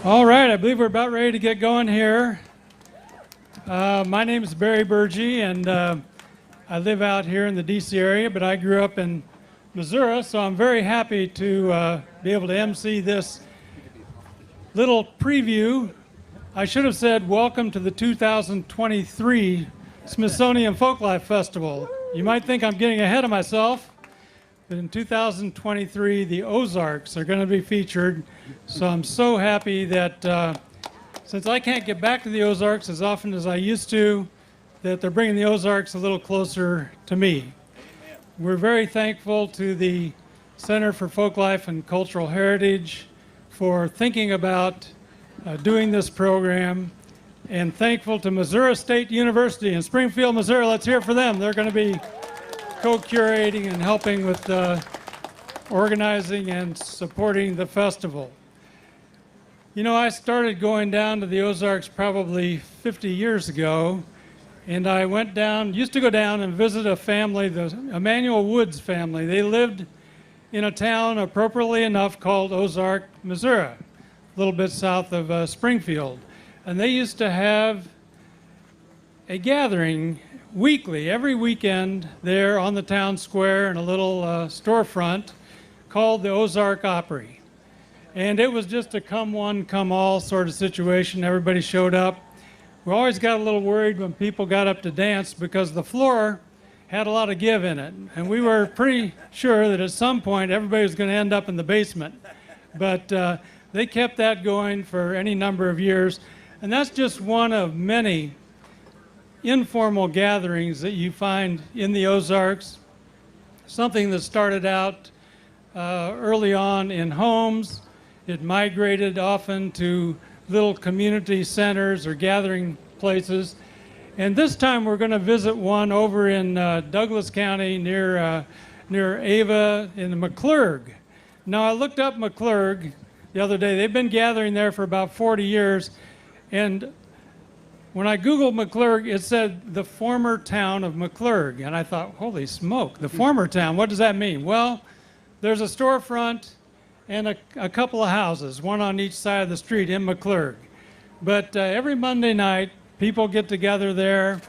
All right, I believe we're about ready to get going here. My name is Barry Burgee, and I live out here in the D.C. area, but I grew up in Missouri, so I'm very happy to be able to MC this little preview. I should have said welcome to the 2023 Smithsonian Folklife Festival. You might think I'm getting ahead of myself, but in 2023, the Ozarks are going to be featured. So I'm so happy that since I can't get back to the Ozarks as often as I used to, that they're bringing the Ozarks a little closer to me. We're very thankful to the Center for Folklife and Cultural Heritage for thinking about doing this program, and thankful to Missouri State University in Springfield, Missouri. Let's hear it for them. They're going to be co-curating and helping with organizing and supporting the festival. You know, I started going down to the Ozarks probably 50 years ago, and I used to go down and visit a family, the Emanuel Woods family. They lived in a town, appropriately enough, called Ozark, Missouri, a little bit south of Springfield. And they used to have a gathering weekly, every weekend, there on the town square in a little storefront called the Ozark Opry. And it was just a come one, come all sort of situation. Everybody showed up. We always got a little worried when people got up to dance because the floor had a lot of give in it. And we were pretty sure that at some point everybody was going to end up in the basement. But they kept that going for any number of years. And that's just one of many informal gatherings that you find in the Ozarks. Something that started out early on in homes. It migrated often to little community centers or gathering places. And this time we're going to visit one over in Douglas County near Ava in McClurg. Now I looked up McClurg the other day. They've been gathering there for about 40 years. And when I Googled McClurg, it said the former town of McClurg. And I thought, holy smoke, the former town, what does that mean? Well, there's a storefront and a couple of houses, one on each side of the street in McClurg. But every Monday night, people get together there,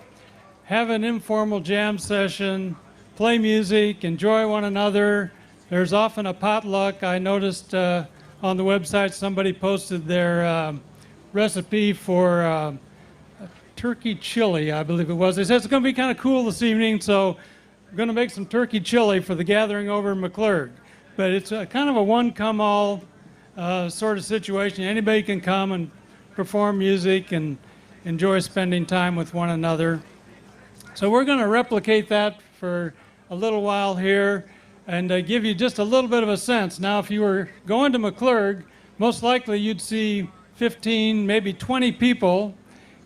have an informal jam session, play music, enjoy one another. There's often a potluck. I noticed on the website somebody posted their recipe for turkey chili, I believe it was. They said it's going to be kind of cool this evening, so we're going to make some turkey chili for the gathering over in McClurg. But it's kind of a one-come-all sort of situation. Anybody can come and perform music and enjoy spending time with one another. So we're going to replicate that for a little while here and give you just a little bit of a sense. Now, if you were going to McClurg, most likely you'd see 15, maybe 20 people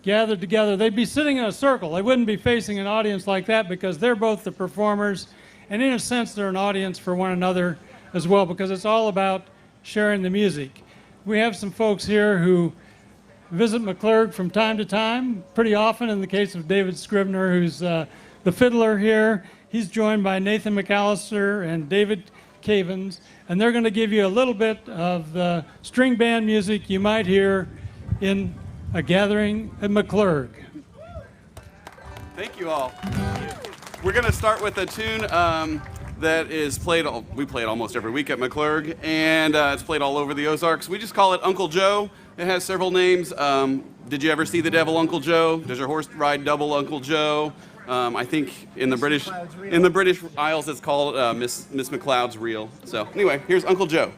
gathered together. They'd be sitting in a circle. They wouldn't be facing an audience like that because they're both the performers, and in a sense they're an audience for one another as well, because it's all about sharing the music. We have some folks here who visit McClurg from time to time, pretty often in the case of David Scrivner, who's the fiddler here. He's joined by Nathan McAllister and David Cavens, and they're going to give you a little bit of the string band music you might hear in a gathering at McClurg. Thank you all. We're going to start with a tune that is played, we play it almost every week at McClurg, and it's played all over the Ozarks. We just call it Uncle Joe. It has several names. Did you ever see the devil, Uncle Joe? Does your horse ride double, Uncle Joe? I think in the British Isles it's called Miss McLeod's Reel. So anyway, here's Uncle Joe.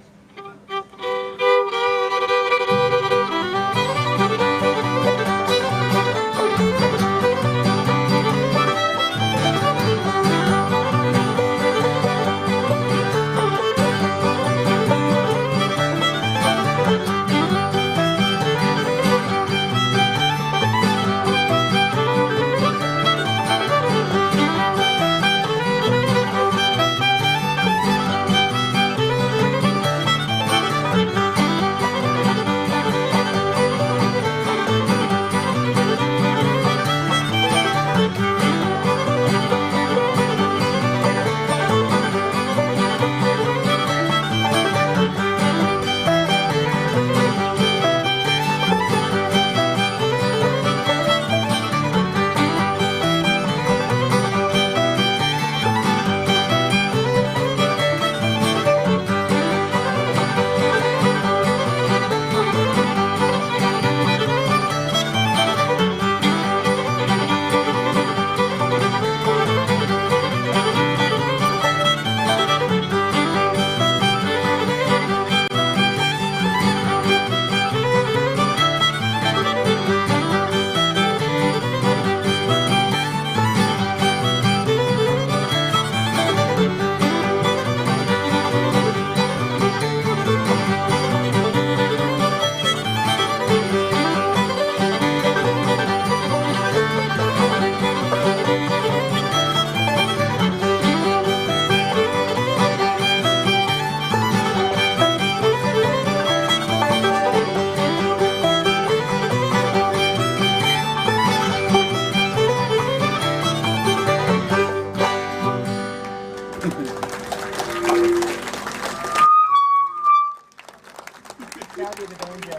Gotta be the banjo.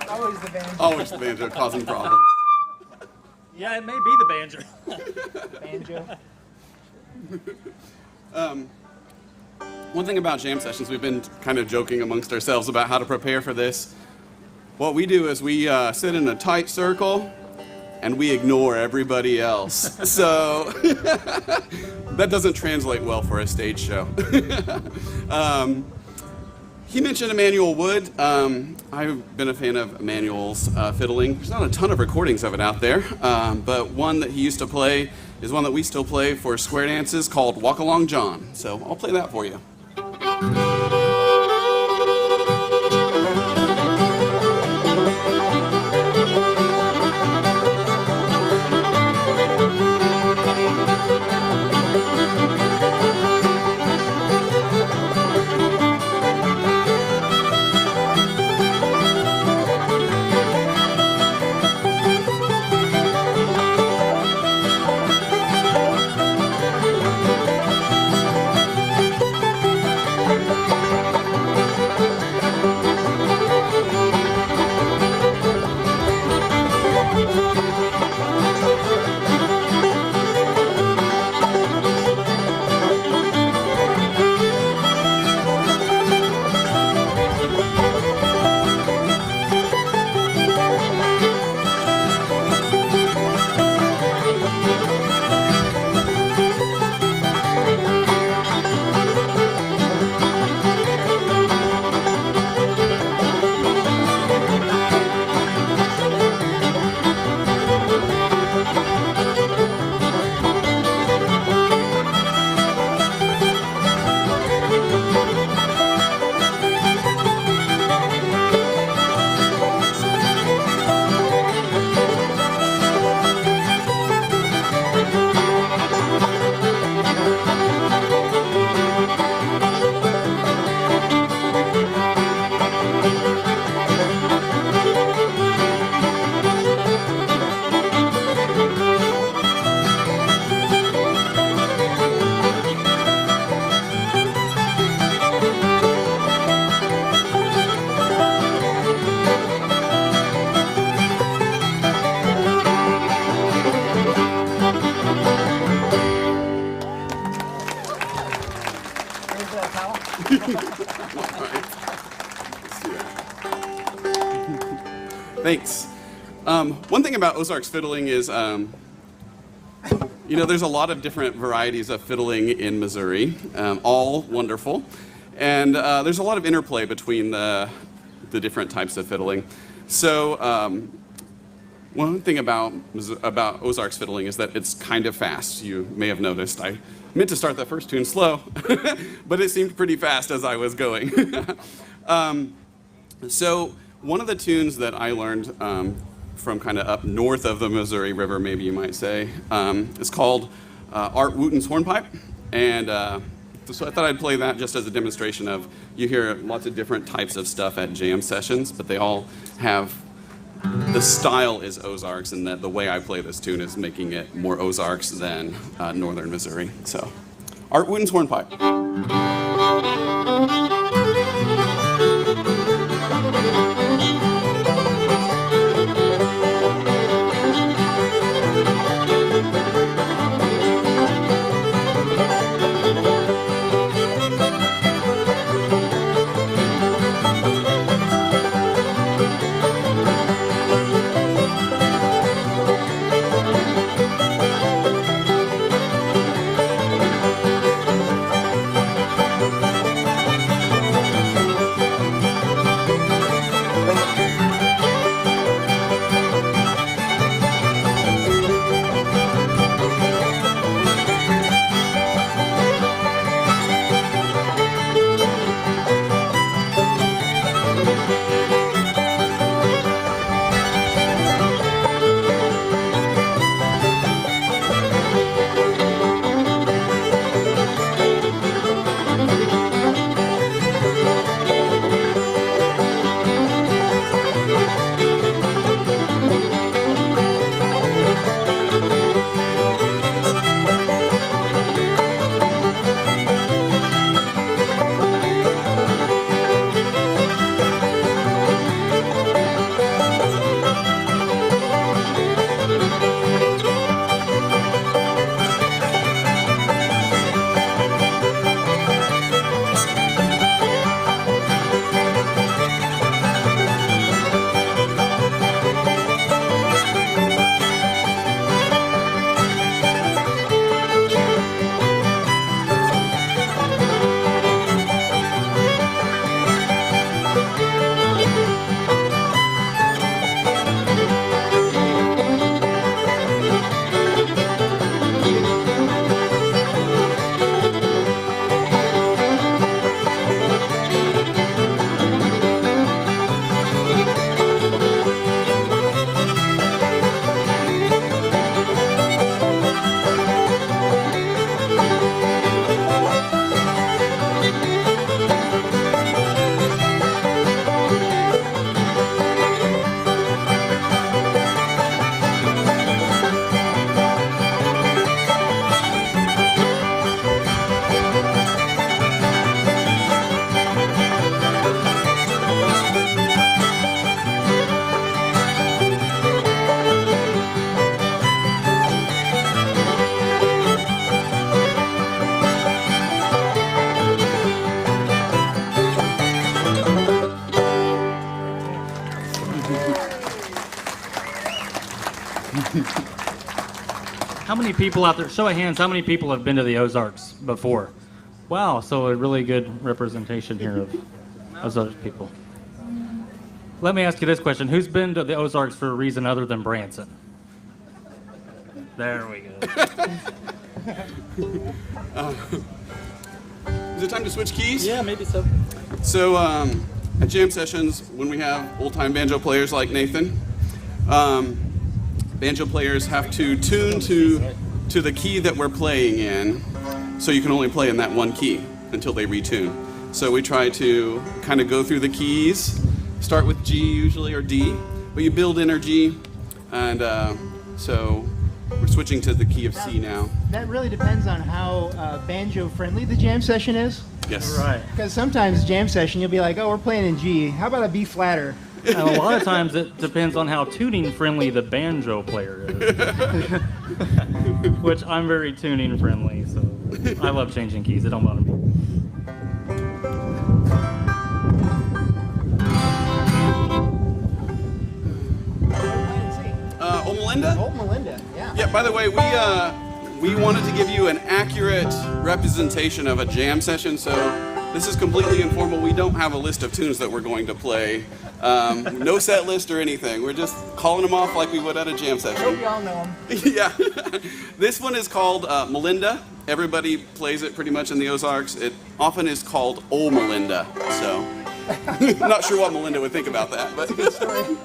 Always the banjo. Always the banjo causing problems. Yeah, it may be the banjo. Banjo. One thing about jam sessions, we've been kind of joking amongst ourselves about how to prepare for this. What we do is we sit in a tight circle and we ignore everybody else. So that doesn't translate well for a stage show. He mentioned Emmanuel Wood. I've been a fan of Emmanuel's fiddling. There's not a ton of recordings of it out there, but one that he used to play is one that we still play for square dances called Walk Along John. So I'll play that for you. Thanks. One thing about Ozarks fiddling is, there's a lot of different varieties of fiddling in Missouri, all wonderful. And there's a lot of interplay between the different types of fiddling. So one thing about Ozarks fiddling is that it's kind of fast. You may have noticed. I meant to start that first tune slow, but it seemed pretty fast as I was going. So one of the tunes that I learned from kind of up north of the Missouri River, maybe you might say, is called Art Wooten's Hornpipe. And so I thought I'd play that just as a demonstration of, you hear lots of different types of stuff at jam sessions, but they all have, the style is Ozarks, and that the way I play this tune is making it more Ozarks than northern Missouri. So, Art Wooten's Hornpipe. How many people out there, show of hands, how many people have been to the Ozarks before? Wow, so a really good representation here of Ozarks people. Let me ask you this question. Who's been to the Ozarks for a reason other than Branson? There we go. Is it time to switch keys? Yeah, maybe so. So at jam sessions, when we have old-time banjo players like Nathan, banjo players have to tune to the key that we're playing in, so you can only play in that one key until they retune. So we try to kind of go through the keys, start with G usually, or D, but you build energy, and so we're switching to the key of C now. That really depends on how banjo-friendly the jam session is. Yes. Right. Because sometimes jam session, you'll be like, oh, we're playing in G. How about a B flatter? And a lot of times it depends on how tuning friendly the banjo player is. Which I'm very tuning friendly, so I love changing keys. It don't bother me. Old Melinda? Old Melinda, yeah. Yeah, by the way, we wanted to give you an accurate representation of a jam session, so this is completely informal. We don't have a list of tunes that we're going to play. No set list or anything. We're just calling them off like we would at a jam session. Hope you all know them. Yeah. This one is called Melinda. Everybody plays it pretty much in the Ozarks. It often is called Old Melinda, so I'm not sure what Melinda would think about that, but Good story.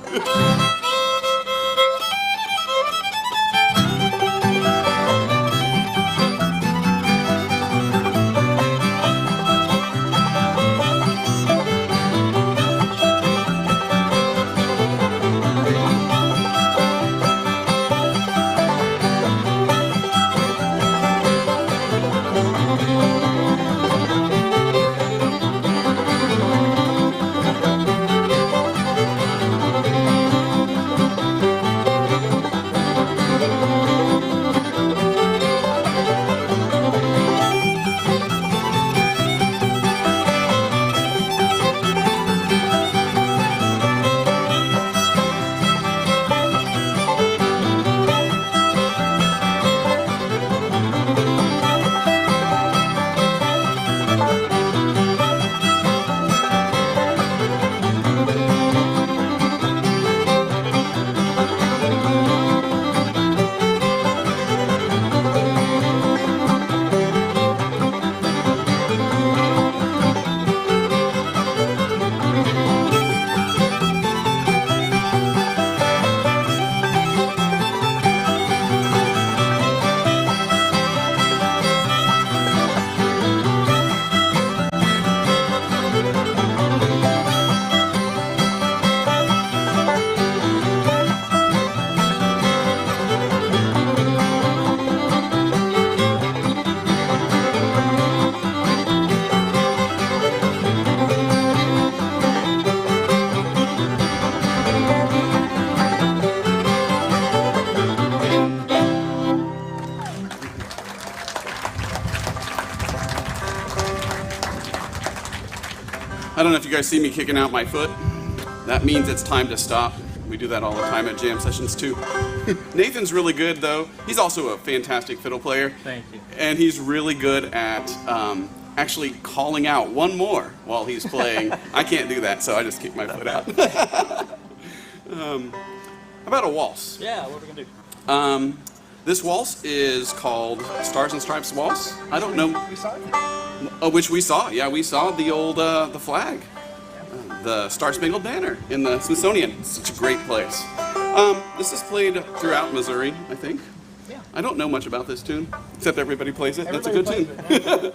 I don't know if you guys see me kicking out my foot. That means it's time to stop. We do that all the time at jam sessions too. Nathan's really good though. He's also a fantastic fiddle player. Thank you. And he's really good at actually calling out one more while he's playing. I can't do that, so I just kick my foot out. How about a waltz? Yeah, what are we gonna do? This waltz is called Stars and Stripes Waltz. I don't know. We saw it. Which we saw. Yeah, we saw the old the flag, the Star Spangled Banner in the Smithsonian. It's such a great place. This is played throughout Missouri, I think. Yeah. I don't know much about this tune, except everybody plays it. That's a Everybody good plays tune. it.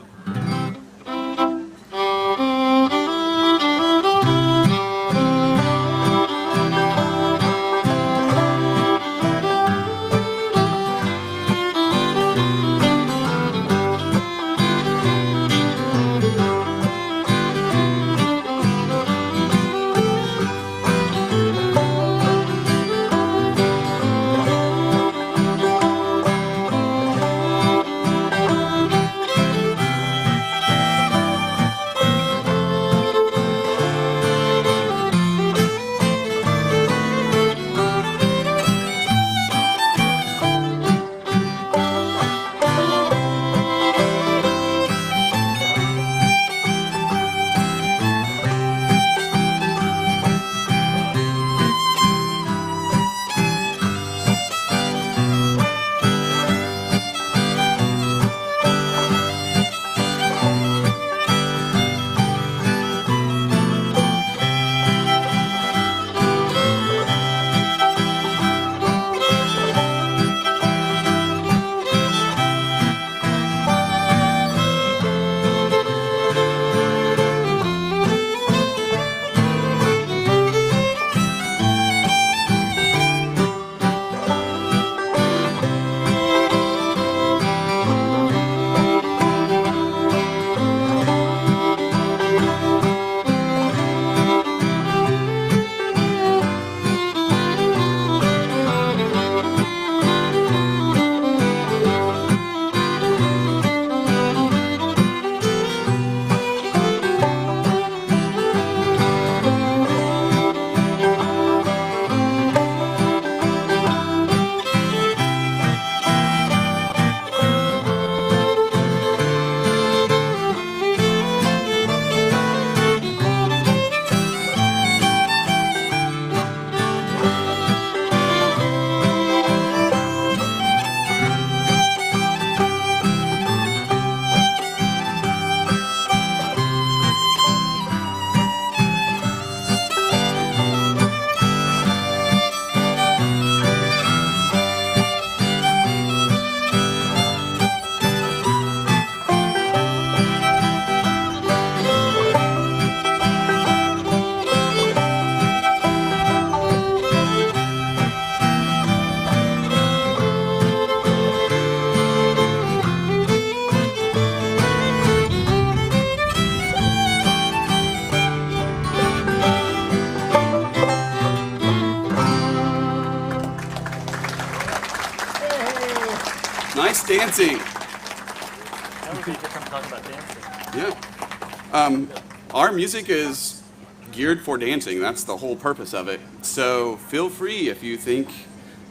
Nice dancing. That would be different talking about dancing. Yeah. Our music is geared for dancing. That's the whole purpose of it. So feel free if you think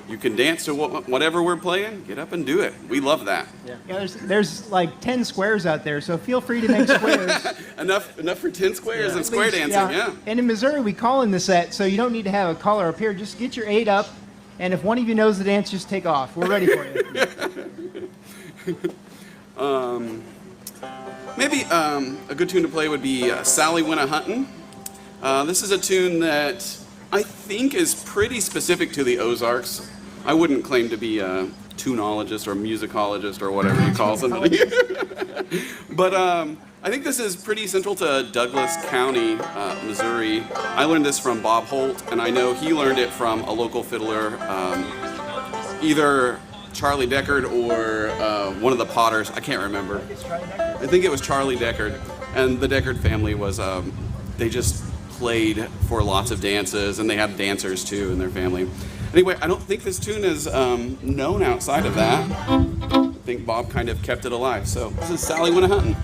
you can dance to whatever we're playing, get up and do it. We love that. Yeah, there's like 10 squares out there, so feel free to make squares. enough for 10 squares and square dancing, yeah. And in Missouri, we call in the set, so you don't need to have a caller up here. Just get your 8 up, and if one of you knows the dance, just take off. We're ready for you. Maybe a good tune to play would be Sally Went A-Huntin'. This is a tune that I think is pretty specific to the Ozarks. I wouldn't claim to be a tunologist or musicologist or whatever you call somebody. But I think this is pretty central to Douglas County, Missouri. I learned this from Bob Holt, and I know he learned it from a local fiddler, either Charlie Deckard or one of the Potters. I can't remember. I think it was Charlie Deckard. And the Deckard family was, they just played for lots of dances, and they had dancers too in their family. Anyway, I don't think this tune is known outside of that. I think Bob kind of kept it alive. So this is Sally Went A-Huntin'.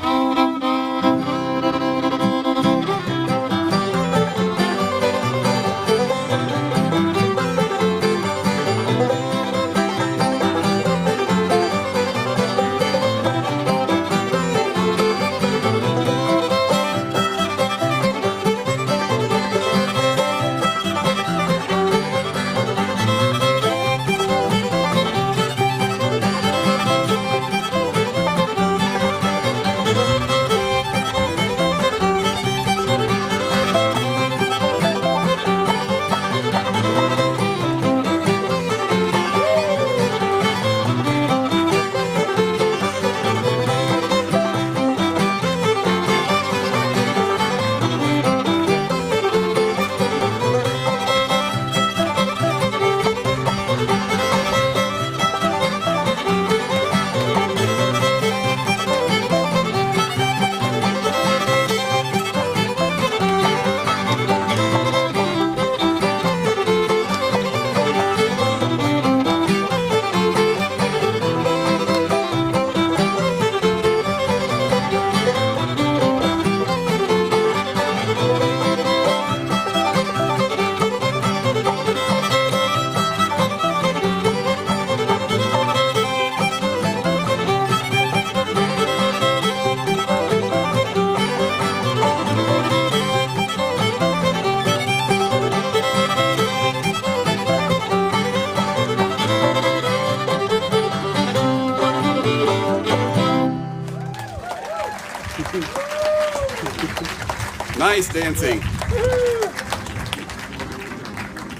Nice dancing.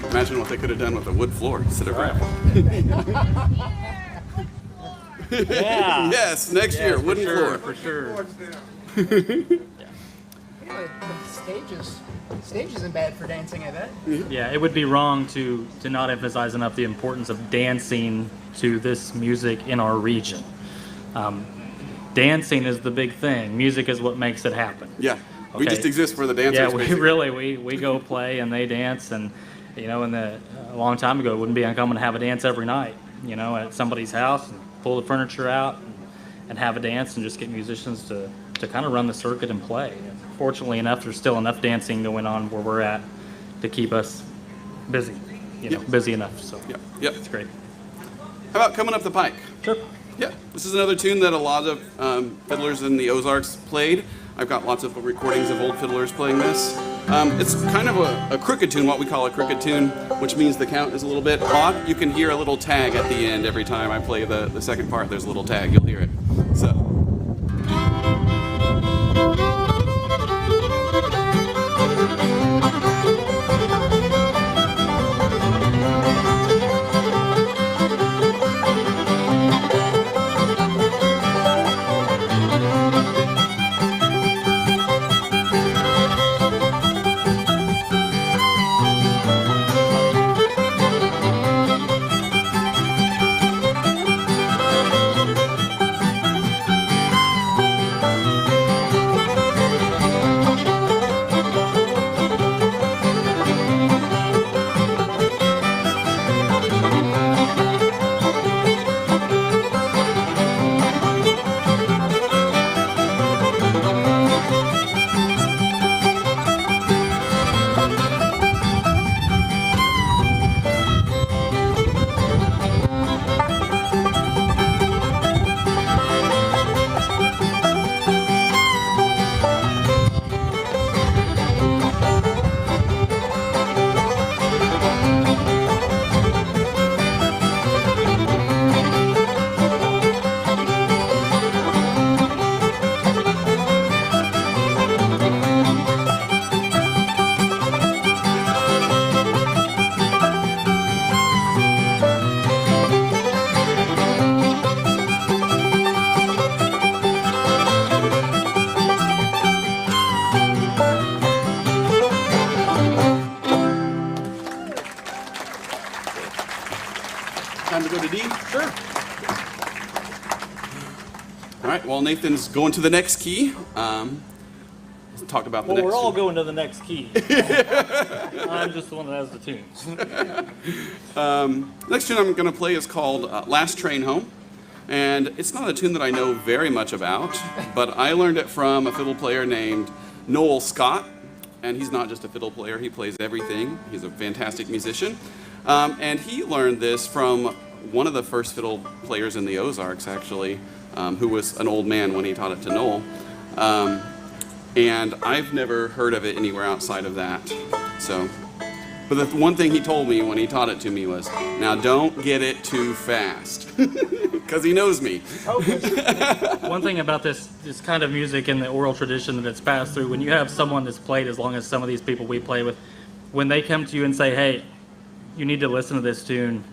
Imagine what they could have done with a wood floor instead of gravel. Yeah. Yes, next year, wooden floor. For sure. Anyway, the stage isn't bad for dancing, I bet. Yeah, it would be wrong to not emphasize enough the importance of dancing to this music in our region. Dancing is the big thing. Music is what makes it happen. Yeah, we Okay. just exist for the dancers. Yeah, we basically. really we go play and they dance, and a long time ago it wouldn't be uncommon to have a dance every night. At somebody's house and pull the furniture out and have a dance and just get musicians to kind of run the circuit and play. Fortunately enough, there's still enough dancing going on where we're at to keep us busy. Busy enough. So Yep. it's great. How about Coming Up the Pike? Sure. Yeah, this is another tune that a lot of fiddlers in the Ozarks played. I've got lots of recordings of old fiddlers playing this. It's kind of a crooked tune, what we call a crooked tune, which means the count is a little bit odd. You can hear a little tag at the end every time I play the second part. There's a little tag, you'll hear it. So. Time to go to D? Sure. All right, well, Nathan's going to the next key. Let's talk about the Well, next we're all tune. going to the next key. I'm just the one that has the tunes. Next tune I'm going to play is called Last Train Home. And it's not a tune that I know very much about, but I learned it from a fiddle player named Noel Scott. And he's not just a fiddle player, he plays everything. He's a fantastic musician. And he learned this from one of the first fiddle players in the Ozarks, actually, who was an old man when he taught it to Noel. And I've never heard of it anywhere outside of that. So, but the one thing he told me when he taught it to me was, now don't get it too fast, because he knows me. One thing about this kind of music and the oral tradition that it's passed through, when you have someone that's played as long as some of these people we play with, when they come to you and say, hey, you need to listen to this tune,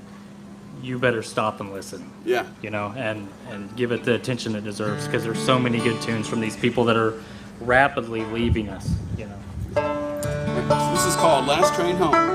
you better stop and listen. Yeah. You know, and give it the attention it deserves, because there's so many good tunes from these people that are rapidly leaving us, you know. So this is called Last Train Home.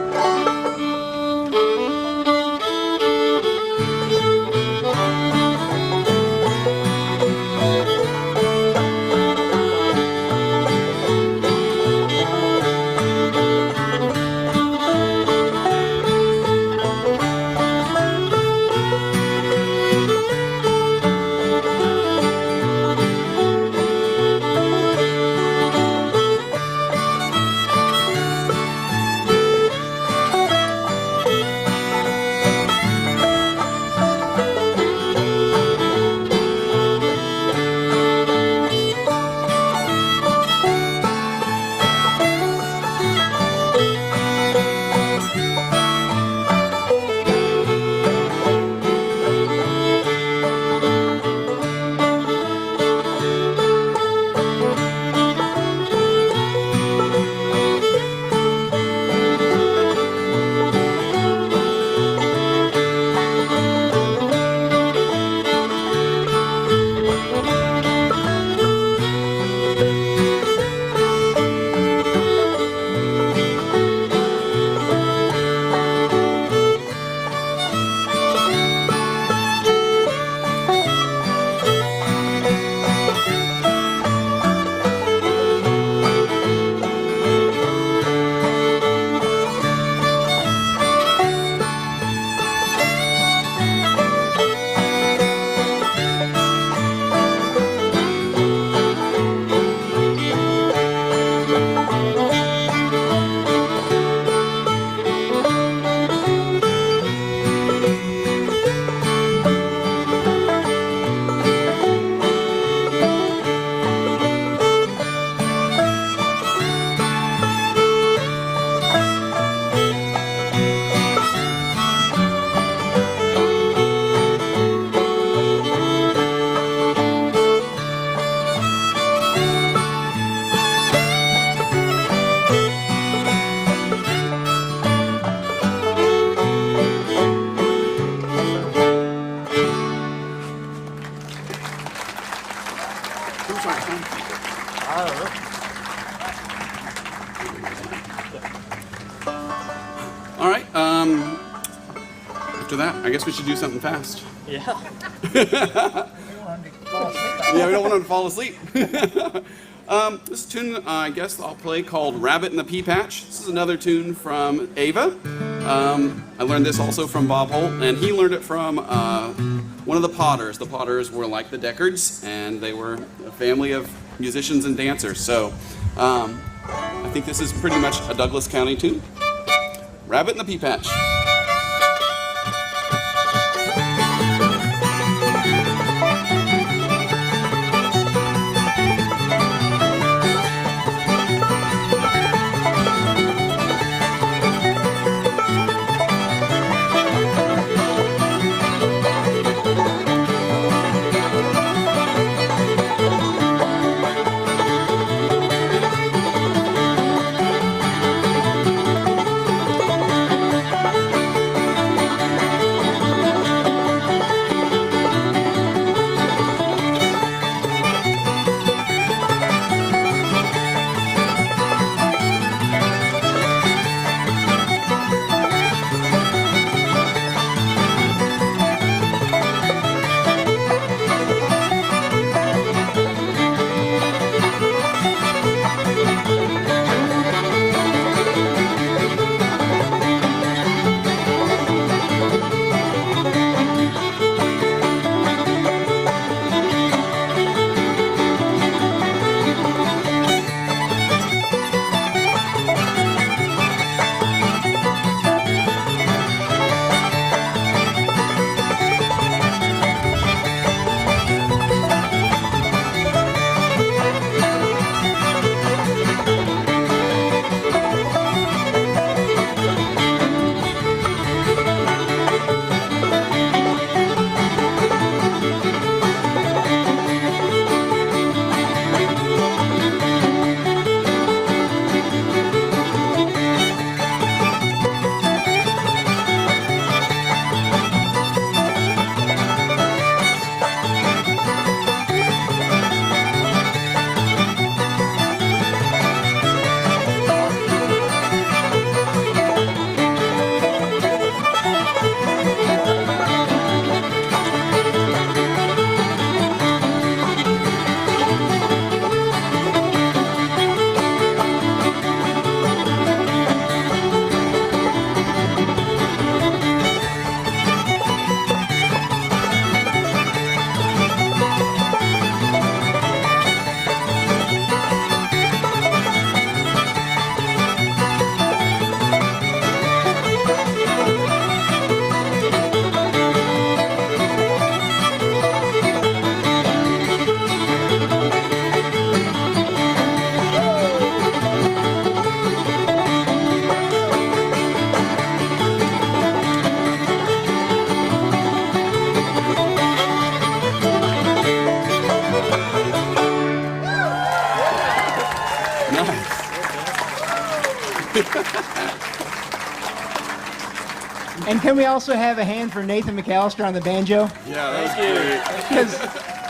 All right. After that, I guess we should do something fast. Yeah. Yeah, we don't want him to fall asleep. This tune, I guess I'll play called Rabbit in the Pea Patch. This is another tune from Ava. I learned this also from Bob Holt, and he learned it from one of the Potters. The Potters were like the Deckards, and they were a family of musicians and dancers. So I think this is pretty much a Douglas County tune. Rabbit in the Pea Patch. And can we also have a hand for Nathan McAllister on the banjo? Yeah, that was great.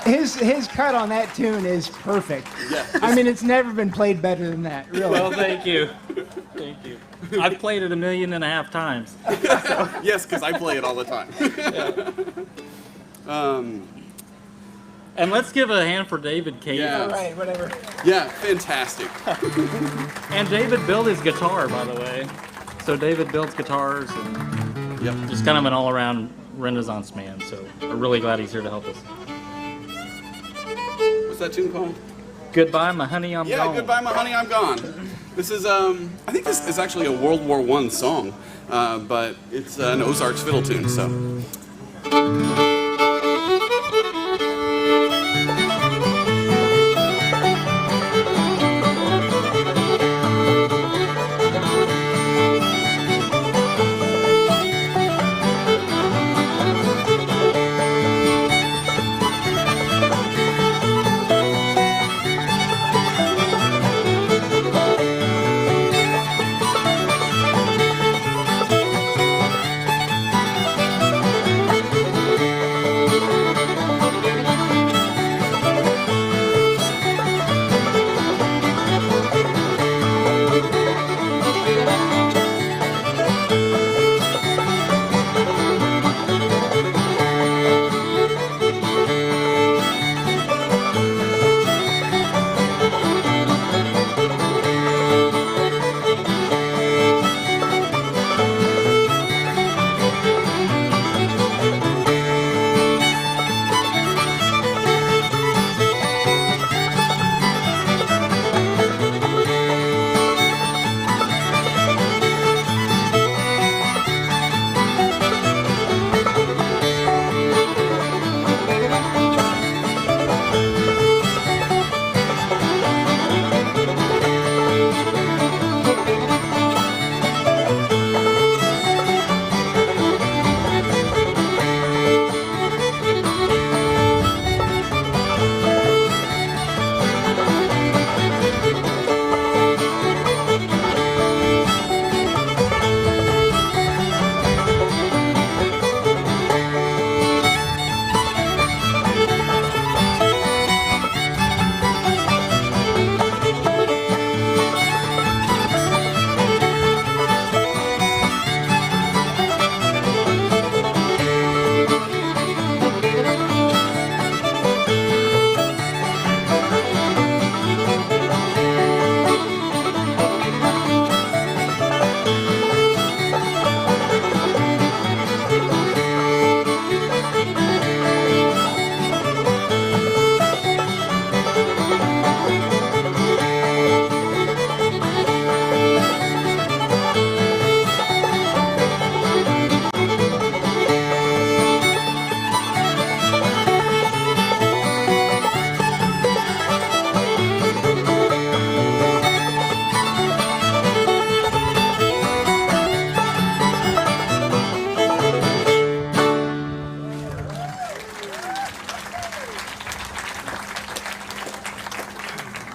Because his cut on that tune is perfect. Yeah. I mean, it's never been played better than that, really. Well, thank you. Thank you. I've played it 1.5 million times. Yes, because I play it all the time. And let's give a hand for David Cave. Yeah. All right, whatever. Yeah, fantastic. And David built his guitar, by the way. So David builds guitars and Yep. just kind of an all-around Renaissance man. So we're really glad he's here to help us. What's that tune called? Goodbye, my honey, I'm Yeah, gone. Goodbye, My Honey, I'm Gone. This is, I think this is actually a World War I song, but it's an Ozarks fiddle tune, so.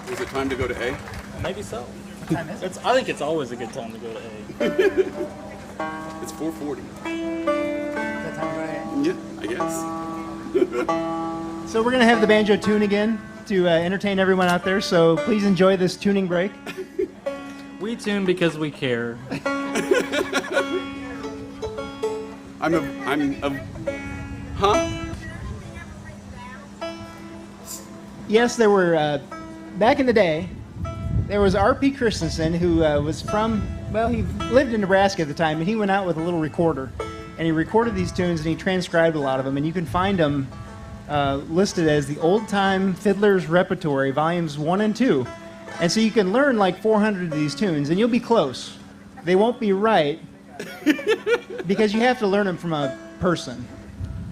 Is it time to go to A? Maybe so. What time is it? I think it's always a good time to go to A. It's 4:40. That time to go Yeah, I guess. So we're going to have the banjo tune again to entertain everyone out there, so please enjoy this tuning break. We tune because we care. Huh? Yes, there were, back in the day, there was R.P. Christensen who was from, well, he lived in Nebraska at the time, and he went out with a little recorder. And he recorded these tunes, and he transcribed a lot of them, and you can find them listed as the Old Time Fiddler's Repertory, Volumes 1 and 2. And so you can learn like 400 of these tunes, and you'll be close. They won't be right, because you have to learn them from a person.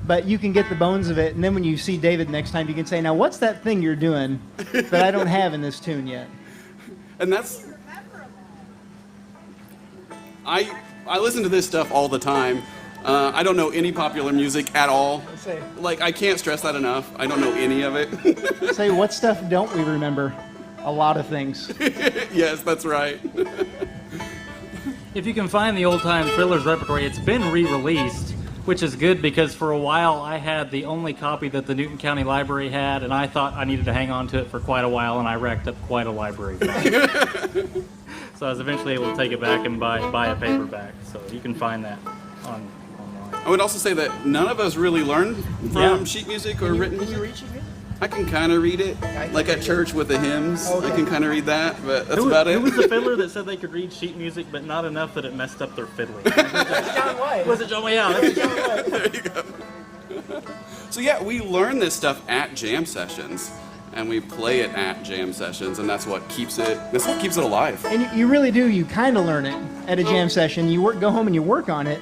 But you can get the bones of it, and then when you see David next time, you can say, now what's that thing you're doing that I don't have in this tune yet? And that's... I listen to this stuff all the time. I don't know any popular music at all. Like, I can't stress that enough. I don't know any of it. Say, what stuff don't we remember? A lot of things. Yes, that's right. If you can find the old-time Fiddler's repertory, it's been re-released, which is good because for a while I had the only copy that the Newton County Library had, and I thought I needed to hang on to it for quite a while, and I racked up quite a library. So I was eventually able to take it back and buy a paperback. So you can find that online. I would also say that none of us really learned from sheet music or written Can you music. read sheet music? I can kind of read it, like at church with the hymns. Okay. I can kind of read that, but that's about it. Who was the fiddler that said they could read sheet music, but not enough that it messed up their fiddling? John White. Was it John White? Yeah, that's John White. There you go. So yeah, we learn this stuff at jam sessions, and we play it at jam sessions, and that's what keeps it. That's what keeps it alive. And you really do. You kind of learn it at a jam session. You go home and you work on it,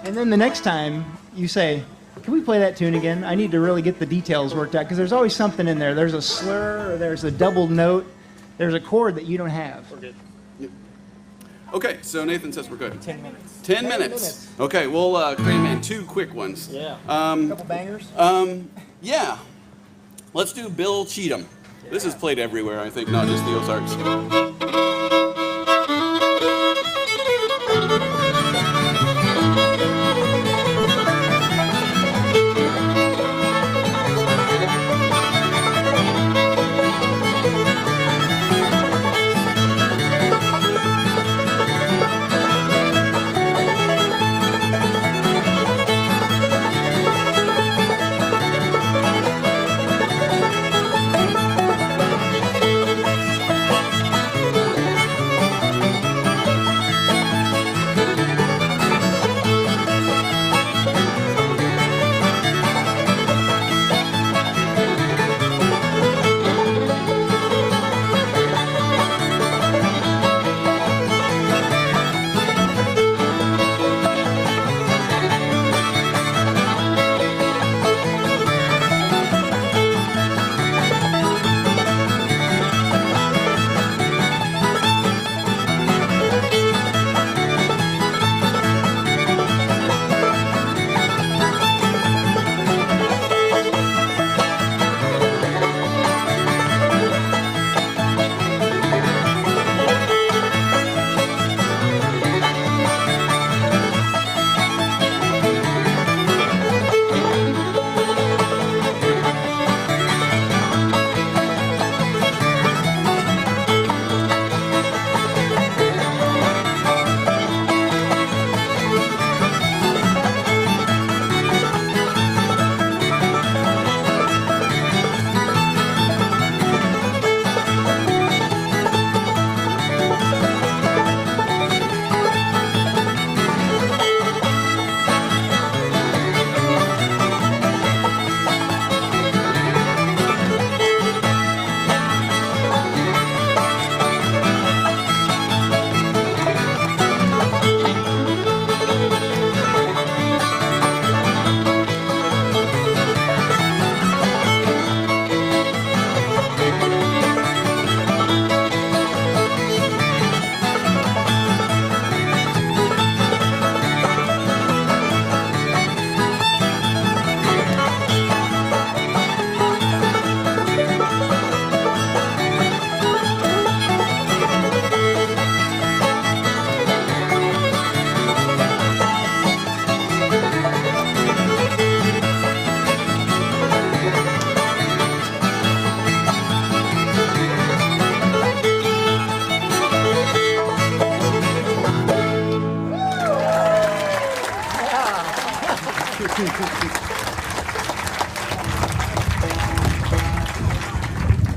and then the next time you say, "Can we play that tune again? I need to really get the details worked out," because there's always something in there. There's a slur, or there's a double note, there's a chord that you don't have. We're good. Okay, so Nathan says we're good. 10 minutes. 10 minutes. Okay, we'll cram in 2 quick ones. Yeah. Couple bangers. Yeah. Let's do Bill Cheatham. This is played everywhere, I think, not just the Ozarks.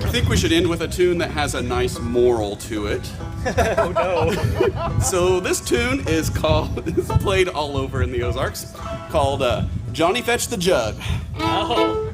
I think we should end with a tune that has a nice moral to it. Oh no. So this tune is played all over in the Ozarks, called Johnny Fetch the Jug. Oh.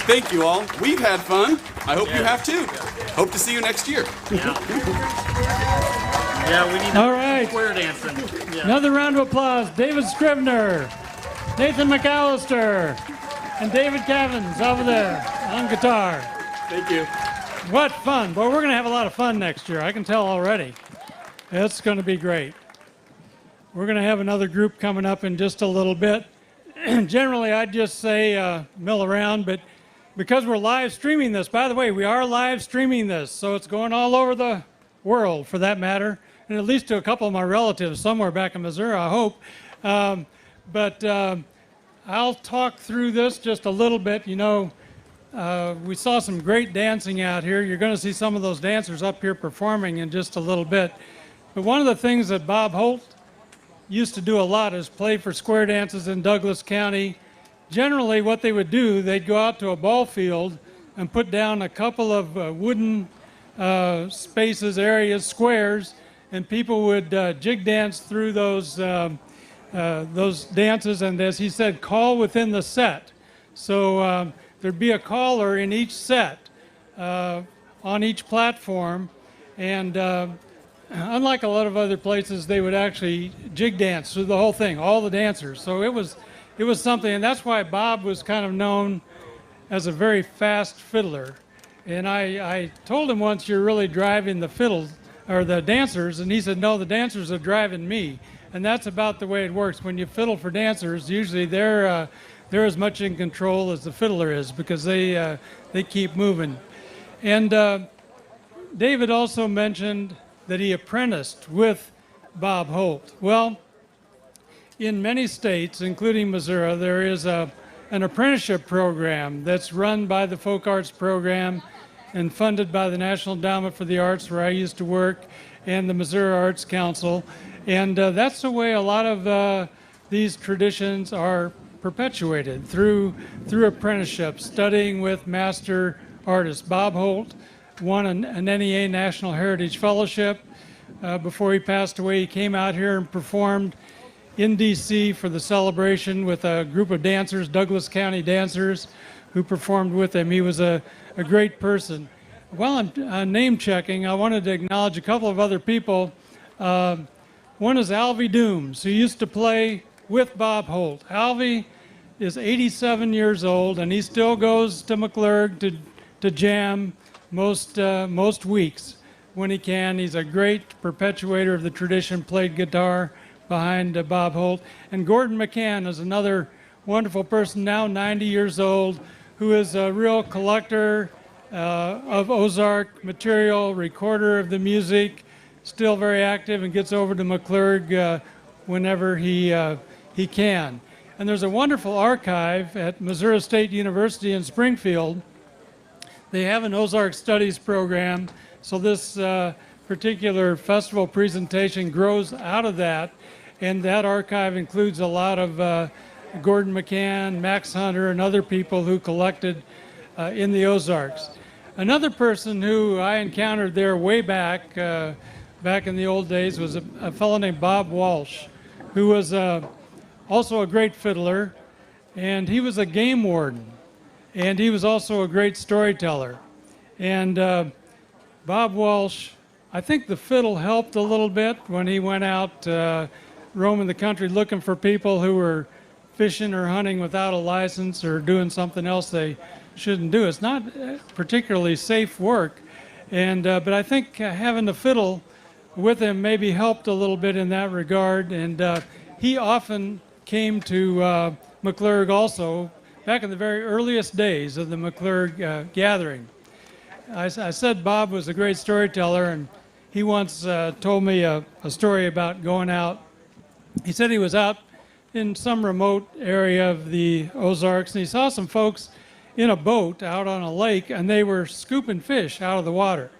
Thank you all. We've had fun. I hope you have too. Hope to see you next year. Yeah, we need All right. square dancing. Yeah. Another round of applause. David Scrivner, Nathan McAllister, and David Cavins over there on guitar. Thank you. What fun. Well, we're going to have a lot of fun next year. I can tell already. It's going to be great. We're going to have another group coming up in just a little bit. Generally, I'd just say mill around, but because we're live streaming this, by the way, we are live streaming this, so it's going all over the world for that matter, and at least to a couple of my relatives somewhere back in Missouri, I hope. But I'll talk through this just a little bit. You know, we saw some great dancing out here. You're going to see some of those dancers up here performing in just a little bit. But one of the things that Bob Holt used to do a lot is play for square dances in Douglas County. Generally, what they would do, they'd go out to a ball field and put down a couple of wooden spaces, areas, squares, and people would jig dance through those dances, and as he said, call within the set. So there'd be a caller in each set on each platform, and unlike a lot of other places, they would actually jig dance through the whole thing, all the dancers. So it was something, and that's why Bob was kind of known as a very fast fiddler. And I told him once, you're really driving the fiddle, or the dancers, and he said, no, the dancers are driving me. And that's about the way it works. When you fiddle for dancers, usually they're as much in control as the fiddler is, because they keep moving. And David also mentioned that he apprenticed with Bob Holt. Well, in many states, including Missouri, there is an apprenticeship program that's run by the Folk Arts Program and funded by the National Endowment for the Arts, where I used to work, and the Missouri Arts Council. And that's the way a lot of these traditions are perpetuated, through apprenticeships, studying with master artists. Bob Holt won an NEA National Heritage Fellowship. Before he passed away, he came out here and performed in D.C. for the celebration with a group of dancers, Douglas County dancers, who performed with him. He was a great person. While I'm name checking, I wanted to acknowledge a couple of other people. One is Alvy Dooms, who used to play with Bob Holt. Alvy is 87 years old, and he still goes to McClurg to jam most weeks when he can. He's a great perpetuator of the tradition, played guitar behind Bob Holt. And Gordon McCann is another wonderful person, now 90 years old, who is a real collector of Ozark material, recorder of the music, still very active, and gets over to McClurg whenever he can. And there's a wonderful archive at Missouri State University in Springfield. They have an Ozark Studies program, so this particular festival presentation grows out of that, and that archive includes a lot of Gordon McCann, Max Hunter, and other people who collected in the Ozarks. Another person who I encountered there way back in the old days was a fellow named Bob Walsh, who was also a great fiddler, and he was a game warden, and he was also a great storyteller. And Bob Walsh, I think the fiddle helped a little bit when he went out roaming the country looking for people who were fishing or hunting without a license or doing something else they shouldn't do. It's not particularly safe work, and but I think having the fiddle with him maybe helped a little bit in that regard. And he often came to McClurg also back in the very earliest days of the McClurg gathering. I said Bob was a great storyteller, and he once told me a story about going out. He said he was out in some remote area of the Ozarks, and he saw some folks in a boat out on a lake, and they were scooping fish out of the water.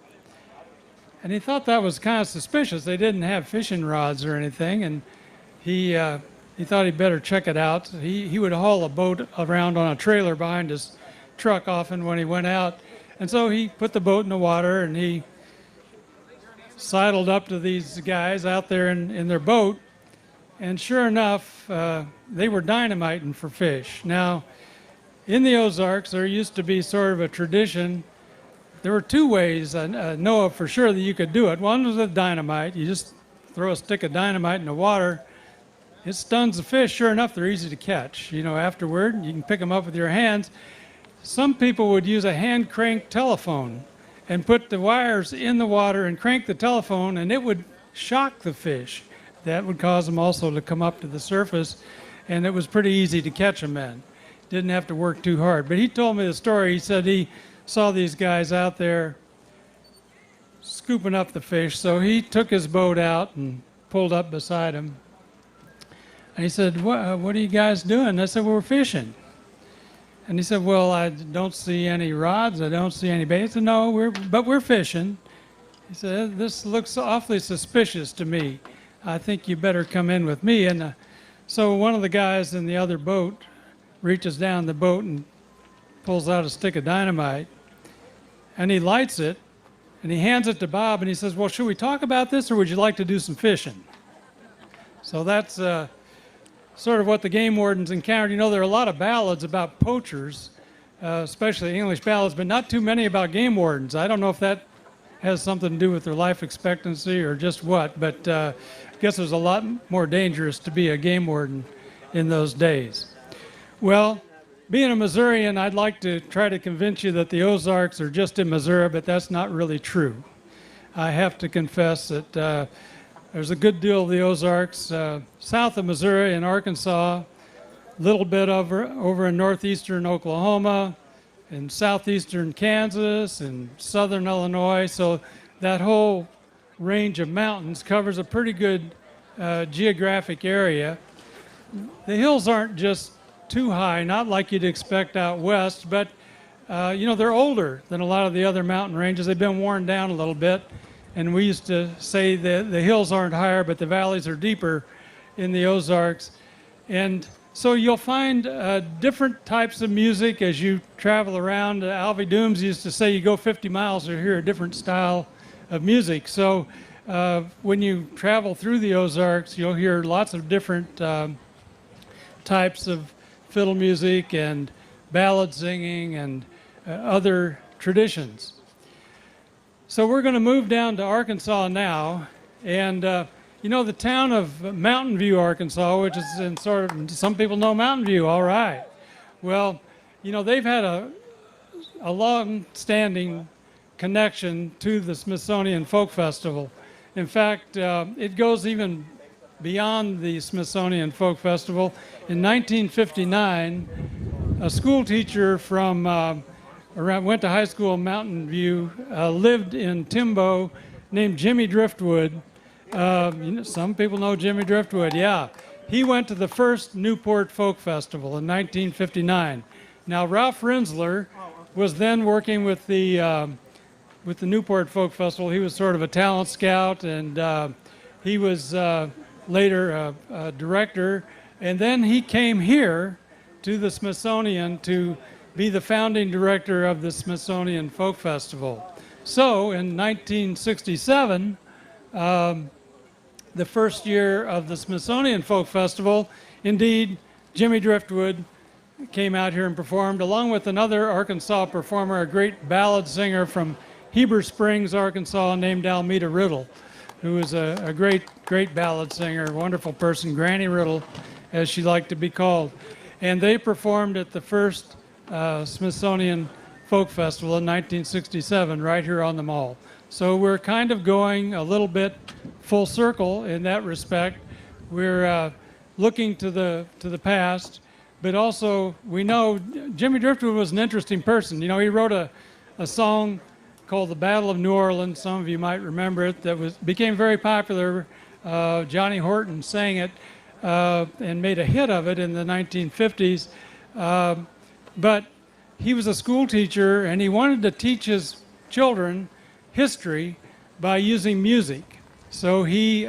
And he thought that was kind of suspicious. They didn't have fishing rods or anything, and he thought he'd better check it out. He would haul a boat around on a trailer behind his truck often when he went out. And so he put the boat in the water, and he sidled up to these guys out there in their boat, and sure enough, they were dynamiting for fish. Now, in the Ozarks, there used to be sort of a tradition. There were two ways I know of for sure that you could do it. One was with dynamite. You just throw a stick of dynamite in the water. It stuns the fish. Sure enough, they're easy to catch. Afterward, you can pick them up with your hands. Some people would use a hand crank telephone and put the wires in the water and crank the telephone, and it would shock the fish. That would cause them also to come up to the surface, and it was pretty easy to catch them in. Didn't have to work too hard. But he told me the story. He said he saw these guys out there scooping up the fish, so he took his boat out and pulled up beside him. And he said, what are you guys doing? And I said, well, we're fishing. And he said, well, I don't see any rods. I don't see any bait. I said, no, we're fishing. He said, this looks awfully suspicious to me. I think you better come in with me. And so one of the guys in the other boat reaches down the boat and pulls out a stick of dynamite. And he lights it. And he hands it to Bob. And he says, well, should we talk about this, or would you like to do some fishing? So that's sort of what the game wardens encountered. There are a lot of ballads about poachers, especially English ballads, but not too many about game wardens. I don't know if that has something to do with their life expectancy or just what, but I guess it was a lot more dangerous to be a game warden in those days. Well, being a Missourian, I'd like to try to convince you that the Ozarks are just in Missouri, but that's not really true. I have to confess that there's a good deal of the Ozarks south of Missouri and Arkansas, a little bit over in northeastern Oklahoma, in southeastern Kansas, and southern Illinois. So that whole range of mountains covers a pretty good geographic area. The hills aren't just too high, not like you'd expect out west, but they're older than a lot of the other mountain ranges. They've been worn down a little bit. And we used to say that the hills aren't higher, but the valleys are deeper in the Ozarks. And so you'll find different types of music as you travel around. Alvy Dooms used to say you go 50 miles to hear a different style of music. So when you travel through the Ozarks, you'll hear lots of different types of fiddle music and ballad singing and other traditions. So we're going to move down to Arkansas now, and the town of Mountain View, Arkansas, which is in sort of, some people know Mountain View, all right. Well, they've had a long-standing connection to the Smithsonian Folk Festival. In fact, it goes even beyond the Smithsonian Folk Festival. In 1959, a school teacher from went to high school in Mountain View, lived in Timbo, named Jimmy Driftwood. Some people know Jimmy Driftwood, yeah. He went to the first Newport Folk Festival in 1959. Now, Ralph Rinsler was then working with the Newport Folk Festival. He was sort of a talent scout, and he was later a director. And then he came here to the Smithsonian to be the founding director of the Smithsonian Folk Festival. So in 1967, the first year of the Smithsonian Folk Festival, indeed, Jimmy Driftwood came out here and performed, along with another Arkansas performer, a great ballad singer from Heber Springs, Arkansas, named Almeda Riddle, who was a great ballad singer, wonderful person, Granny Riddle, as she liked to be called. And they performed at the first Smithsonian Folk Festival in 1967, right here on the Mall. So we're kind of going a little bit full circle in that respect. We're looking to the past, but also we know Jimmy Driftwood was an interesting person. He wrote a song called "The Battle of New Orleans." Some of you might remember it. That became very popular. Johnny Horton sang it and made a hit of it in the 1950s. But he was a school teacher, and he wanted to teach his children history by using music. So he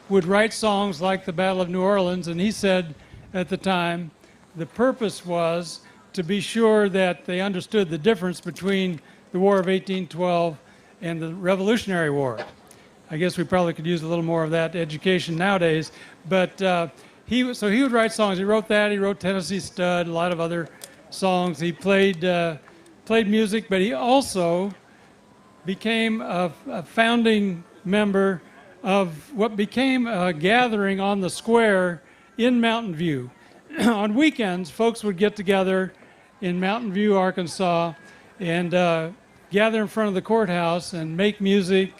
would write songs like the Battle of New Orleans, and he said at the time the purpose was to be sure that they understood the difference between the War of 1812 and the Revolutionary War. I guess we probably could use a little more of that education nowadays, but he would write songs. He wrote that. He wrote Tennessee Stud, a lot of other songs. He played music, but he also became a founding member of what became a gathering on the square in Mountain View. On weekends, folks would get together in Mountain View, Arkansas, and gather in front of the courthouse and make music,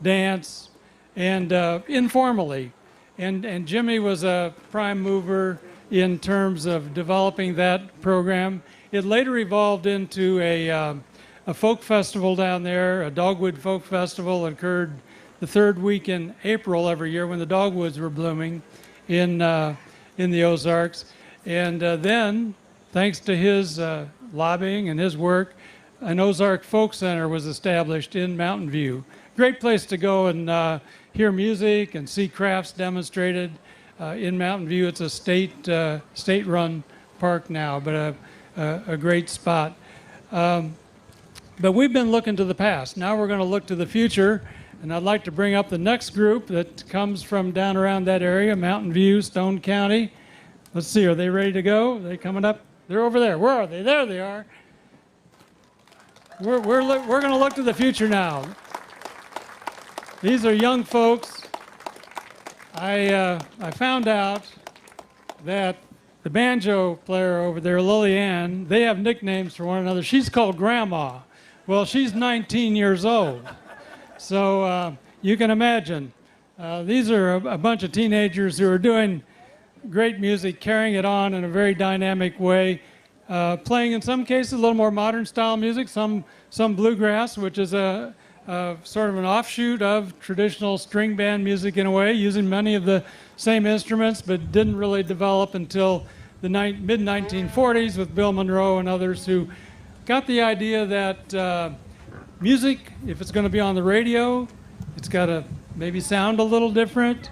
dance, and informally. And Jimmy was a prime mover in terms of developing that program. It later evolved into a folk festival down there, a dogwood folk festival that occurred the third week in April every year when the dogwoods were blooming in the Ozarks. And then, thanks to his lobbying and his work, an Ozark Folk Center was established in Mountain View. Great place to go and hear music and see crafts demonstrated in Mountain View. It's a state-run park now, but a great spot. But we've been looking to the past. Now we're going to look to the future, and I'd like to bring up the next group that comes from down around that area, Mountain View, Stone County. Let's see, are they ready to go? Are they coming up? They're over there. Where are they? There they are. We're going to look to the future now. These are young folks. I found out that the banjo player over there, LillyAnne, they have nicknames for one another. She's called Grandma. Well, she's 19 years old. So you can imagine. These are a bunch of teenagers who are doing great music, carrying it on in a very dynamic way, playing in some cases a little more modern style music, some bluegrass, which is a sort of an offshoot of traditional string band music in a way, using many of the same instruments, but didn't really develop until the mid-1940s with Bill Monroe and others who got the idea that music, if it's going to be on the radio, it's got to maybe sound a little different.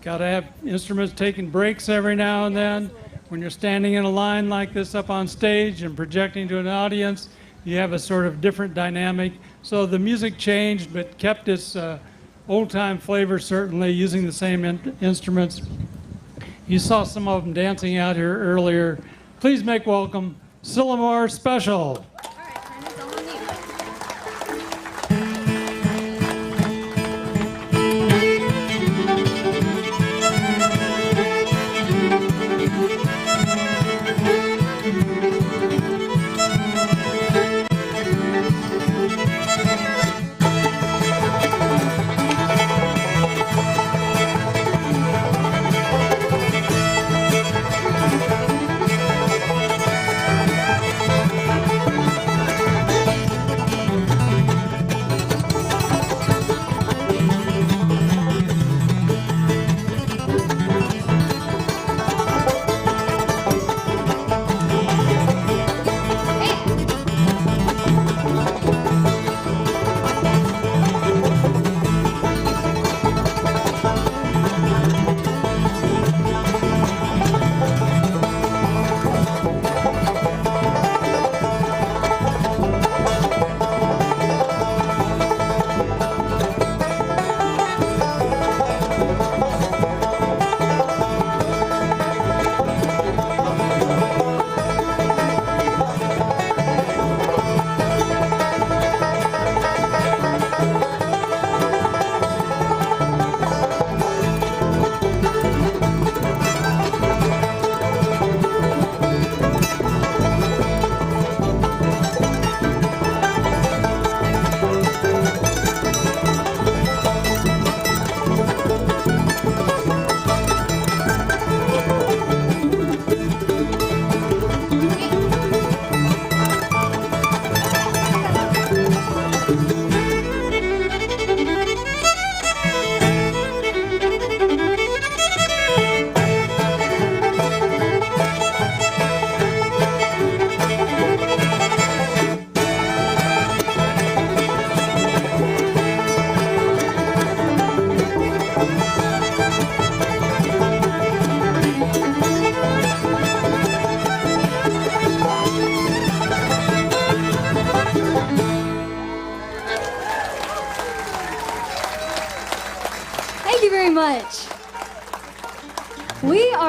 Got to have instruments taking breaks every now and then. When you're standing in a line like this up on stage and projecting to an audience, you have a sort of different dynamic. So the music changed, but kept its old-time flavor, certainly, using the same instruments. You saw some of them dancing out here earlier. Please make welcome Sylamore Special.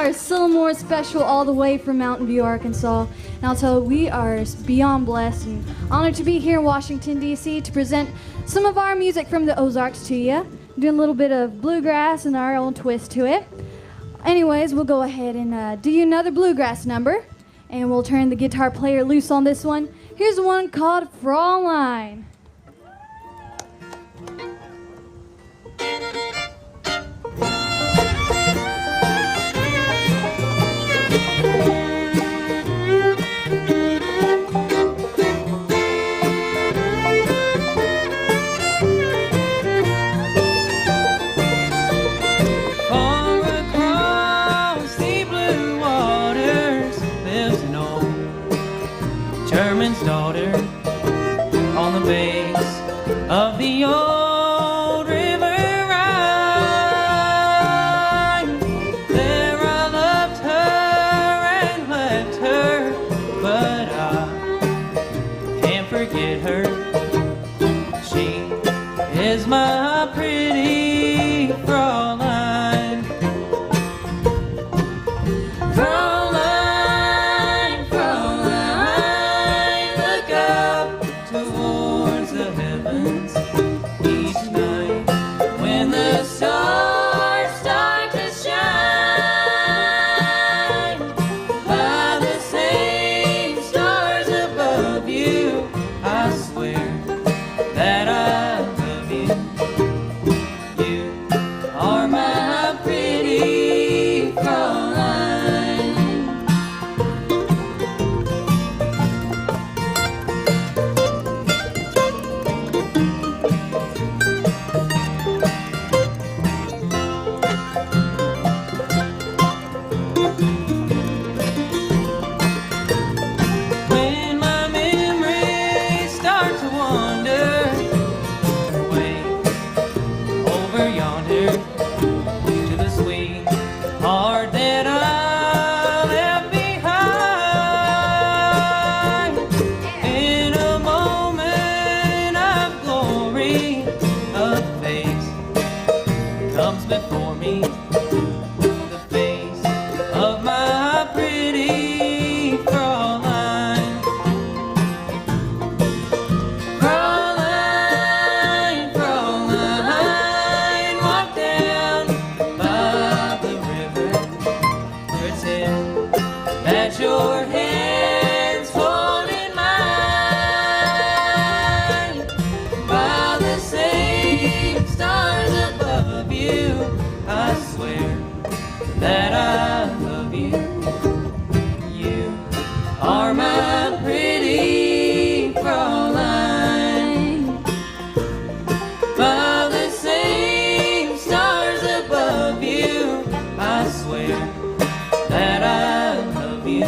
are Sylamore Special all the way from Mountain View, Arkansas. And I'll tell you, we are beyond blessed and honored to be here in Washington, D.C. to present some of our music from the Ozarks to you. Doing a little bit of bluegrass and our own twist to it. Anyways, we'll go ahead and do you another bluegrass number. And we'll turn the guitar player loose on this one. Here's one called Fraulein. Of the old river Rhine, there I loved her and left her, but I can't forget her. She is my pretty Fraulein. Fraulein, Fraulein, look up towards the heavens each night when the stars start to shine. By the same stars above you, I swear that I love you. You are my pretty Fraulein. When my memories start to wander way over yonder to the sweet heart that I left behind, in a moment of glory, a face comes before me, the face of my pretty Fraulein. Fraulein, Fraulein, walk down by the river, pretend that your hands hold in mine. By the same stars above you, I swear that I love you. You are my pretty Fraulein. By the same stars above you, I swear that I love you.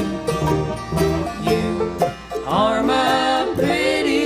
You are my pretty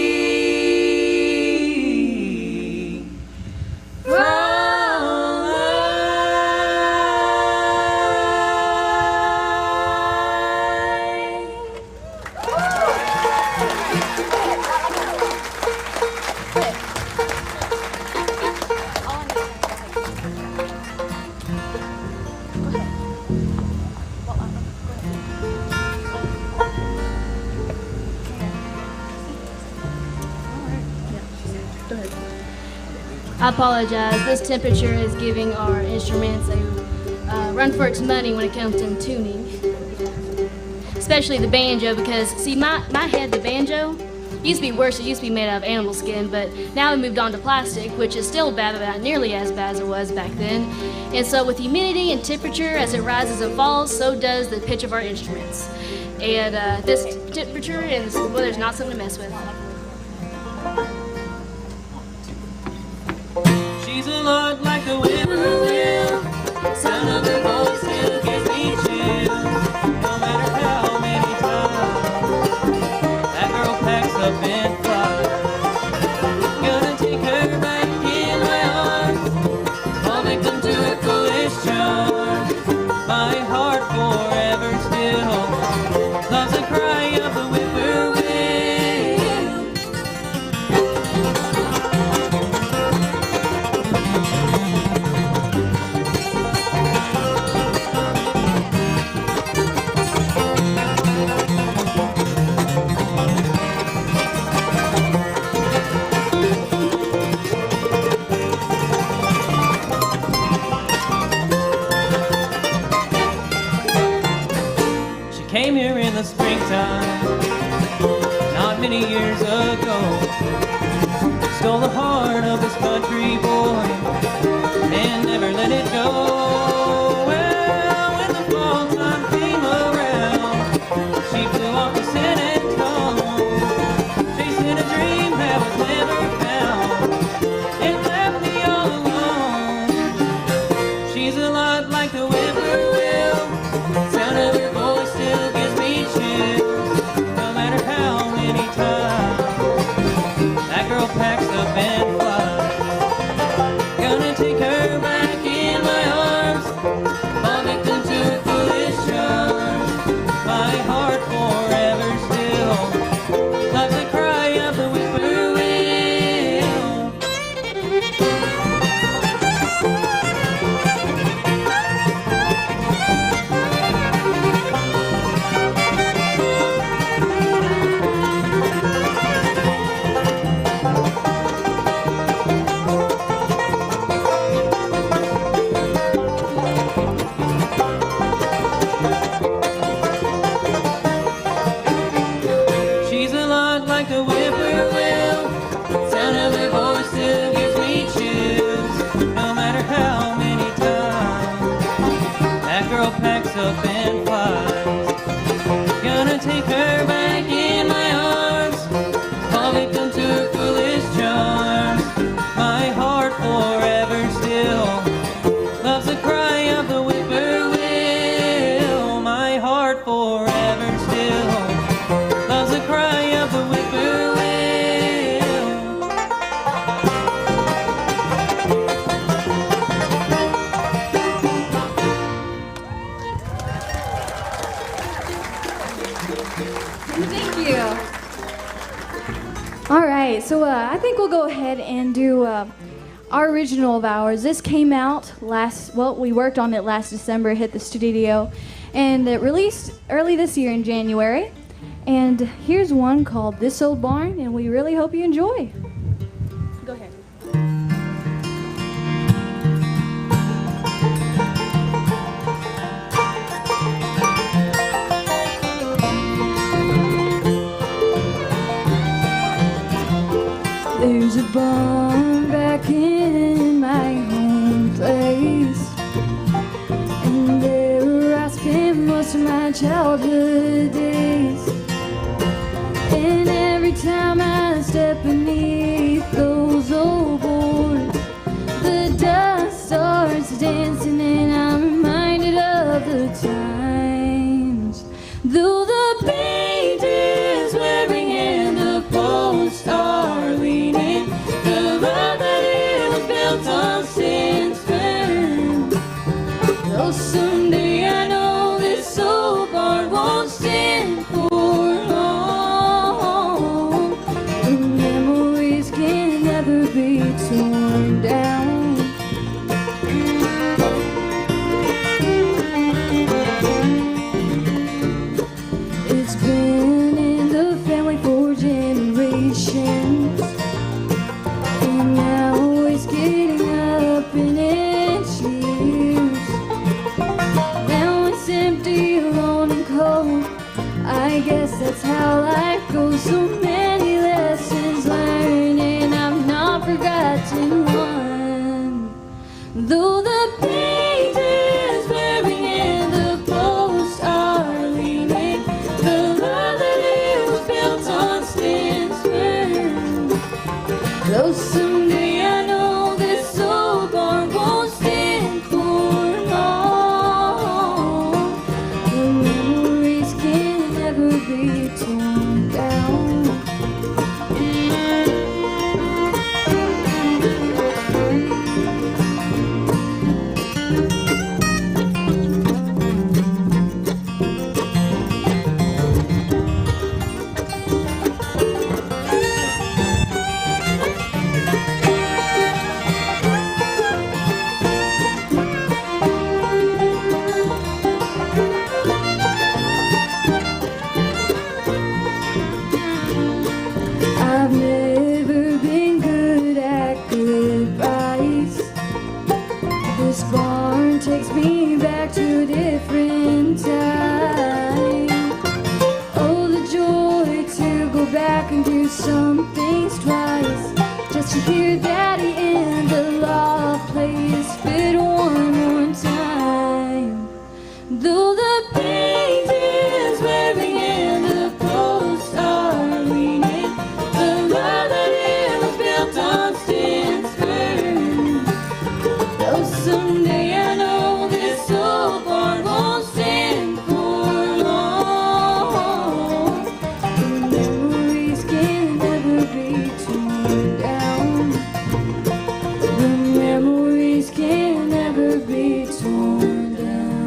I apologize. This temperature is giving our instruments a run for its money when it comes to tuning. Especially the banjo, because see, my head, the banjo, used to be worse. It used to be made out of animal skin, but now we moved on to plastic, which is still bad, but not nearly as bad as it was back then. And so with humidity and temperature, as it rises and falls, so does the pitch of our instruments. And this temperature and this weather is not something to mess with. She's a lot like the whippoorwill. Sound of her voice still gives me chills. No matter how many times that girl packs up and flies. Gonna take her back in my arms, fall victim to her foolish charms. My heart forever still loves the cry of the whippoorwill. came here in the springtime, not many years ago. Stole the heart of this country boy and never let it go. Well, when the fall time came around, she flew off to San Antonio, chasing a dream that was never found. It left me all alone. She's a lot like the whippoorwill. Sound of her voice still gives me chills, no matter how many times that girl packs up and flies. Gonna take her back in my arms, fall victim to her foolish charms. My heart forever still loves the cry of the whippoorwill. She's a lot like the whippoorwill. Sound of her voice still gives me chills, no matter how many times that girl packs up and flies. Gonna take her back in my arms, fall victim to her foolish charms. My heart forever still loves the cry of the whippoorwill. My heart forever still loves the cry of the whippoorwill. Thank you. All right, so I think we'll go ahead and do our original of ours. This came out we worked on it last December, hit the studio, and it released early this year in January. And here's one called This Old Barn, and we really hope you enjoy. Go ahead. There's a barn back in my home place, and there I spent most of my childhood days. And every time I step beneath those old boards, the dust starts dancing, and I'm reminded of the times. Though the paint is wearing and the posts are leaning, the road that it was built on stands firm. Though someday I know this old barn won't stand for long, the memories can never be torn down. just to hear Daddy in the loft play his fiddle one more time. Though the paint is wearing and the posts are leaning, the love that it was built on stands firm. Though someday I know this old barn won't stand for long, the memories can never be torn down. The memories can never be torn down.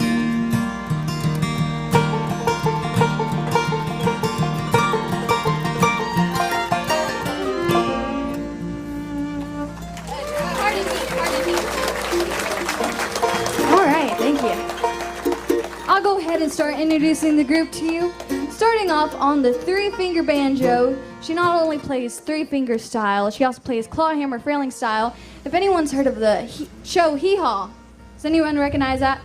All right, thank you. I'll go ahead and start introducing the group to you. Starting off on the three-finger banjo, she not only plays three-finger style, she also plays clawhammer frailing style. If anyone's heard of the show Hee Haw, does anyone recognize that?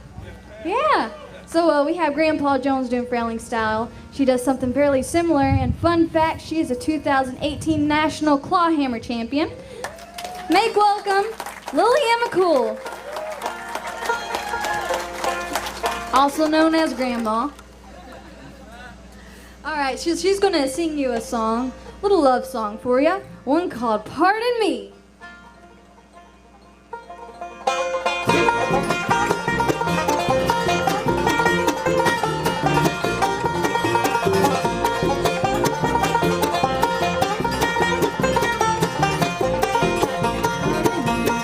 Yeah. So we have Grandpa Jones doing frailing style. She does something fairly similar, and fun fact, she is a 2018 National Clawhammer Champion. Make welcome LillyAnne McCool, also known as Grandma. All right, she's gonna sing you a song, little love song for you, one called Pardon Me.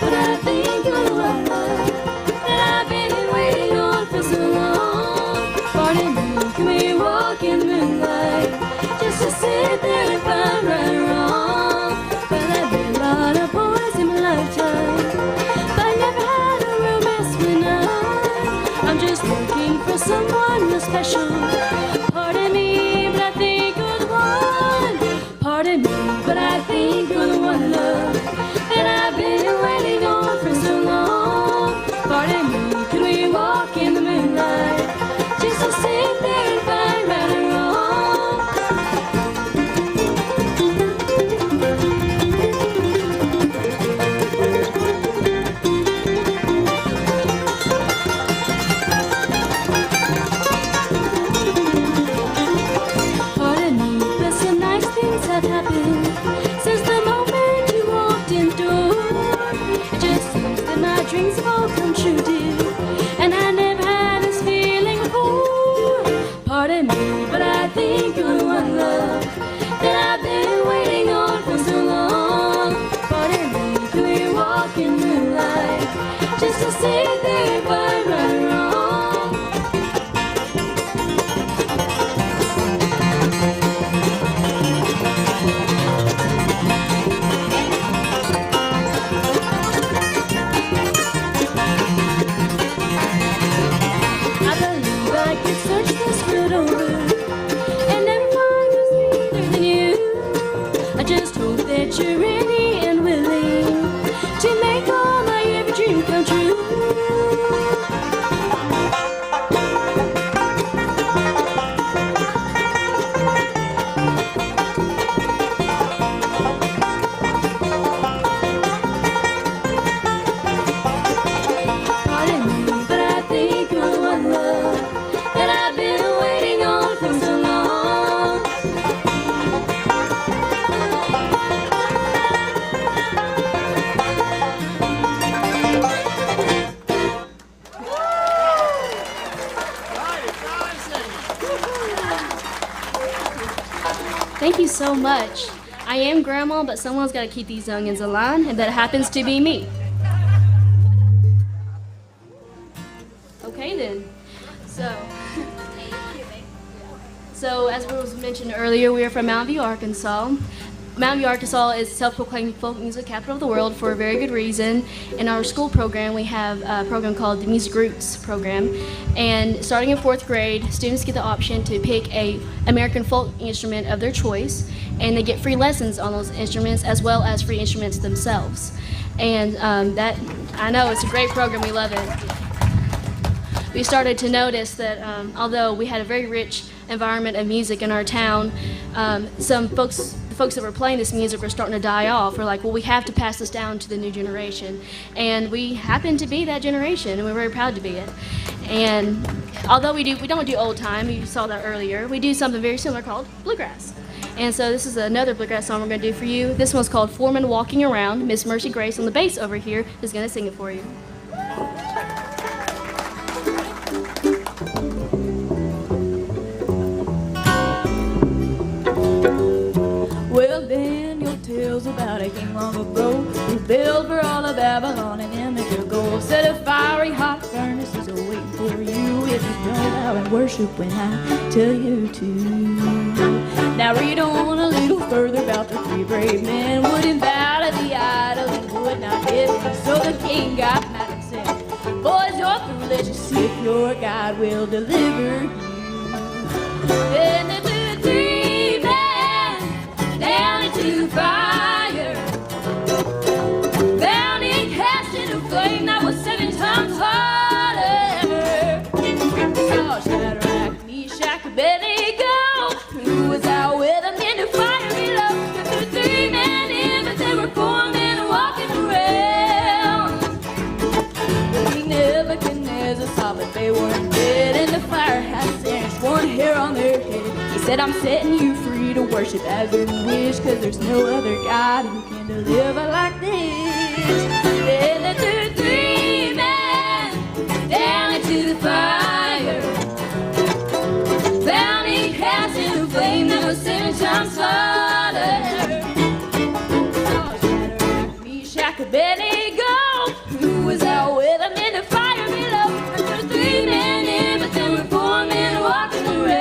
But I think you're the one that I've been waiting on for so long. Pardon me, can we walk in the moonlight just to sit there and find right or wrong? But I've been a lot of boys in my lifetime, but I never had a romance when I'm just looking for someone real special. Pardon me, but I think you're the one. Pardon me, but I think you're the one, love, that I've been waiting on for so long. Pardon me, could we walk in the moonlight just to sit there and find right or wrong? Pardon me, but some nice things have happened since the moment you walked in the door. It just seems that my dreams have all come true, dear, and I never had this feeling before. Pardon me, but I think you're the one, love, that I've been waiting on for so long. Pardon me, can we walk in moonlight just to sit there and find right or wrong? I believe I could search this world over and never find who's sweeter than you. I just hope that you're ready and willing to make all my every dream come true. Pardon me, but I think you're the one, love, that I've been waiting on for so long. Thank you so much. I am Grandma, but someone's got to keep these youngins in line, and that happens to be me. Okay then. So as was mentioned earlier, we are from Mountain View, Arkansas. Mountain View, Arkansas is self-proclaimed folk music capital of the world for a very good reason. In our school program, we have a program called the Music Roots program. And starting in 4th grade, students get the option to pick a American folk instrument of their choice, and they get free lessons on those instruments as well as free instruments themselves. And I know it's a great program, we love it. We started to notice that although we had a very rich environment of music in our town, some folks folks that were playing this music were starting to die off. We're like, well, we have to pass this down to the new generation. And we happen to be that generation, and we're very proud to be it. And although we don't do old time, you saw that earlier, we do something very similar called bluegrass. And so this is another bluegrass song we're going to do for you. This one's called Foreman Walking Around. Miss Mercy Grace on the bass over here is going to sing it for you. Well, Daniel tells about a king long ago who built for all of Babylon an image of gold. Set a fiery hot furnace is waiting for you if you don't bow and worship when I tell you to. Now read on a little further about the three brave men wouldn't bow to the idol and would not give in. So the king got mad and said, boys, you're religious if your God will deliver you. Then the three men down into the fire, bound and cast in a flame that was 7 times hotter. Saw Shadrach, Meshach, Abednego, who was out with them in the fire below. The 3 men in, but there were 4 men walking around. King Nebuchadnezzar saw, but they weren't dead, and the fire had sand sworn hair on their head. He said, I'm setting you free to worship as you wish, cause there's no other God who can deliver like this. Then the 3 men down into the fire, bound and cast in a flame that was 7 times hotter. Shadrach, Meshach, Abednego, who was out with them in the fire below. And there were 3 men in, but there were 4 men walking around.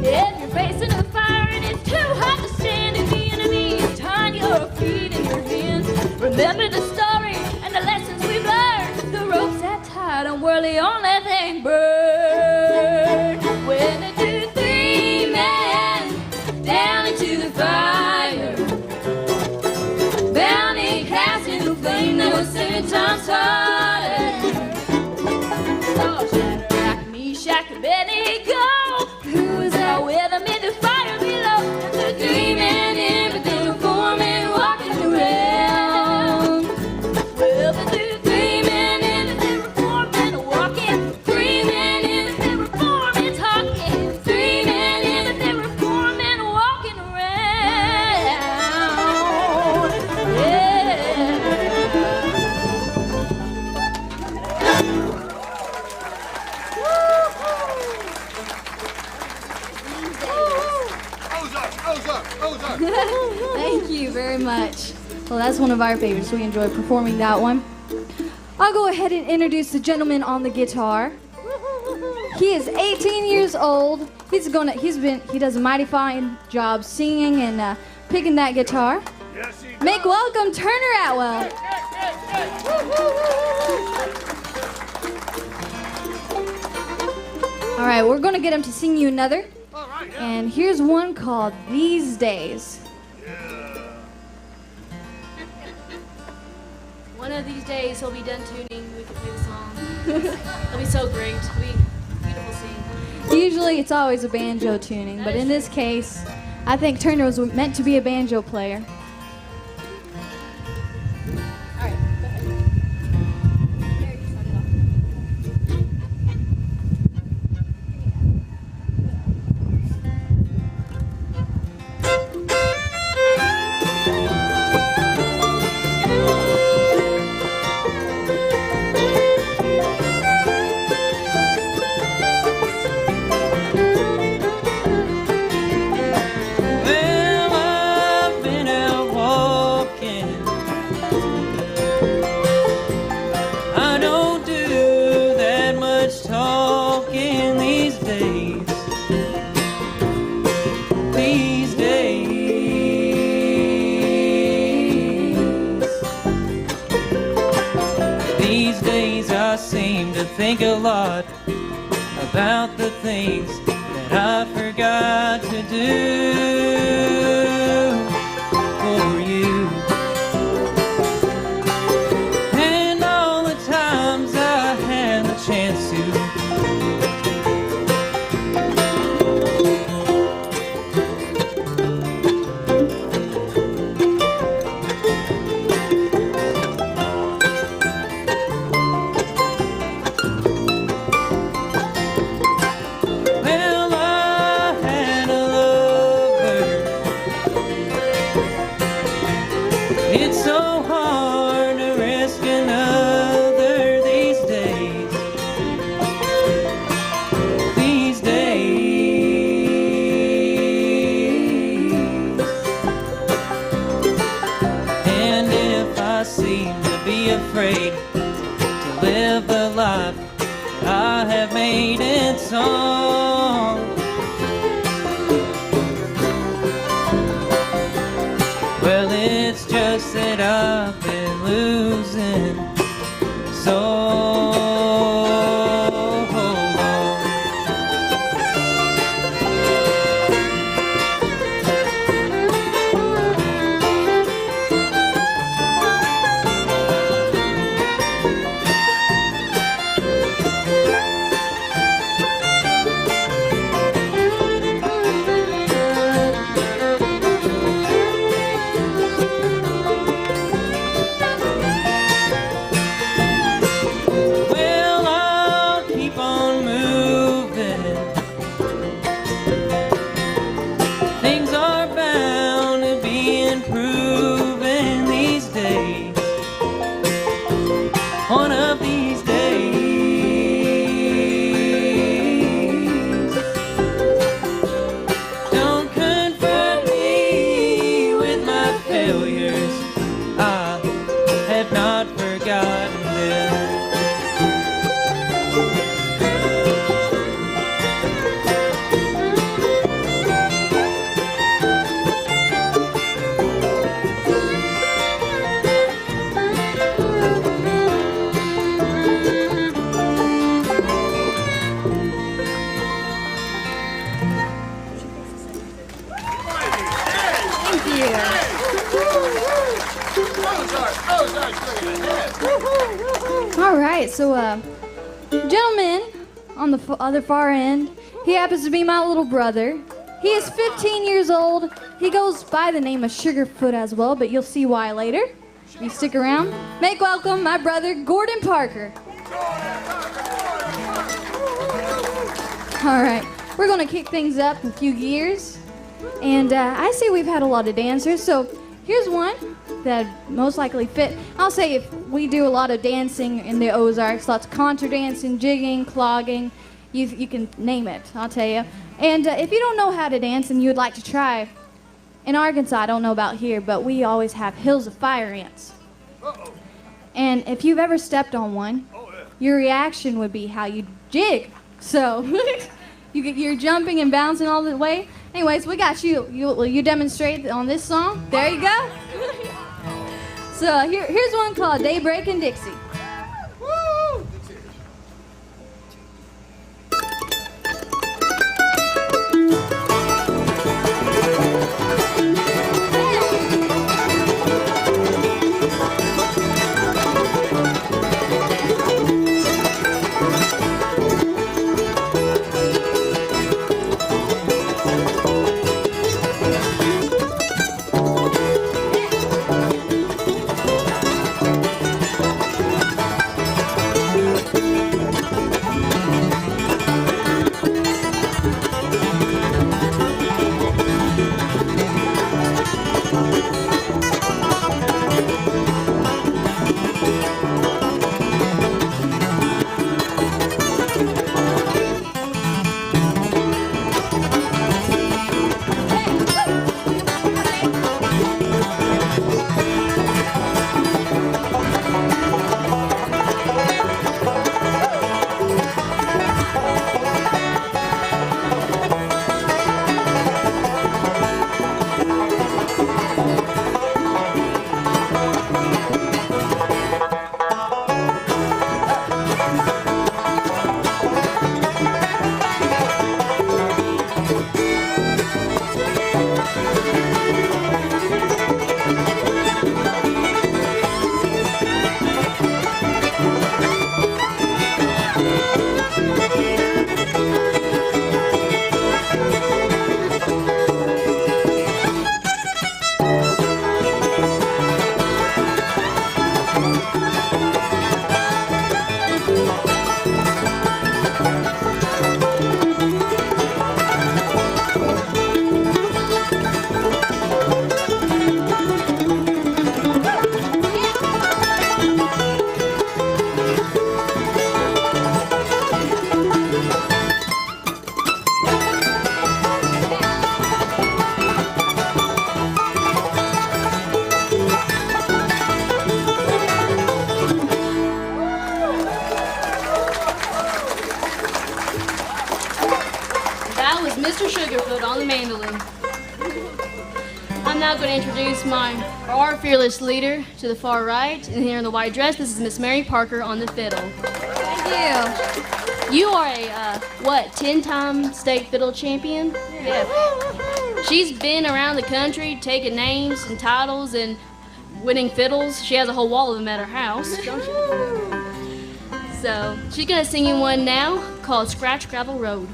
If you're facing a fire and it's too hot to stand, and the enemy is tying your feet in your hands, remember the story and the lessons we've learned. The ropes that tied them were the only thing burned. When the 3 men down into the fire, bound and cast in a flame that was 7 times hotter. Saw Shadrach, Meshach, Abednego, who was out with them in the fire below. And the 3 men in, but there were 4 men walking around. Well, the 3 men in, but there were 4 men walking. 3 men in, but there were 4 men talking. 3 men in, but there were 4 men walking around. Yeah. Thank you very much. Well, that's one of our favorites. We enjoy performing that one. I'll go ahead and introduce the gentleman on the guitar. He is 18 years old. He does a mighty fine job singing and picking that guitar. Make welcome Turner Atwell. All right, we're going to get him to sing you another. And here's one called These Days. One of these days he'll be done tuning, we can play the song. It'll be so great. It'll be beautiful singing. Usually it's always a banjo tuning, but in this case, I think Turner was meant to be a banjo player. All right, go ahead. There, you start it off. Well, I've been out These days I seem to think a lot about the things that I forgot to do for you. And all the times I had the chance to. Afraid to live the life I have made in song. Well, it's just that I've been losing so long. All right, so gentleman on the other far end, he happens to be my little brother. He is 15 years old. He goes by the name of Sugarfoot as well, but you'll see why later. If you stick around, make welcome my brother Gordon Parker. All right, we're gonna kick things up a few gears, and I see we've had a lot of dancers, so here's one that most likely fit. I'll say if we do a lot of dancing in the Ozarks, lots of contra dancing, jigging, clogging, you can name it, I'll tell you. And if you don't know how to dance and you would like to try, in Arkansas, I don't know about here, but we always have hills of fire ants. And if you've ever stepped on one, your reaction would be how you jig. So you're jumping and bouncing all the way. Anyways, we got you. Will you demonstrate on this song? There you go. So here's one called Daybreak in Dixie. Woo! going to introduce our fearless leader to the far right, and here in the white dress, this is Miss Mary Parker on the fiddle. Thank You are a, 10-time state fiddle champion? Yeah. She's been around the country taking names and titles and winning fiddles. She has a whole wall of them at her house, don't she? So, she's going to sing you one now called Scratch Gravel Road.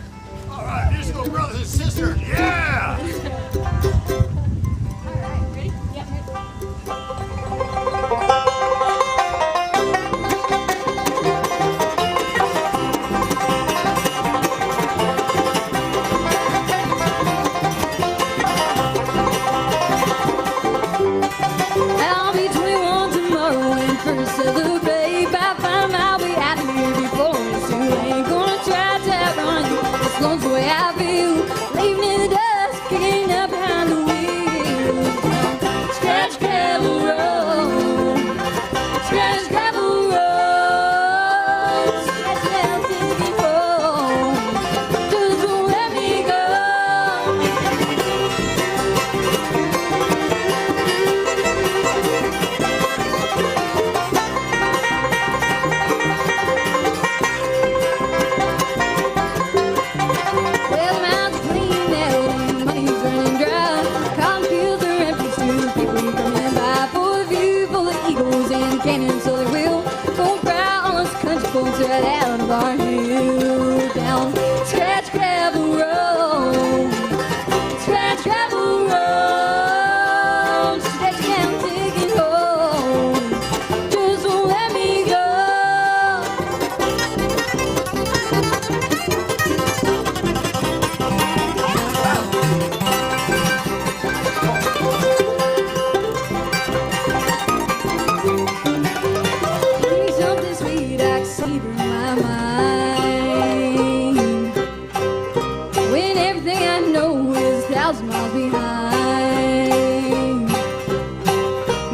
All right, musical brothers and sisters, yeah! I'll be 21 tomorrow and first celebrate. By the time I'll be out here before it's too late. Gonna try to outrun you, it's going the way I feel. Leaving in the dust, kicking up behind the wheel. Scratch gravel road, scratch gravel road. Scratch down till you fall. Just don't let me go. Well, the mountains clean out and money's running dry. Cotton fields are empty, still people coming by. For the view, full of eagles and cannons, so they will go proud on us country folks right out of our hill. Down scratch gravel road, scratch gravel road. Scratch down, taking home. Just won't let me go. Give me something sweet I can savor in my mind. When everything I know is 1,000 miles behind.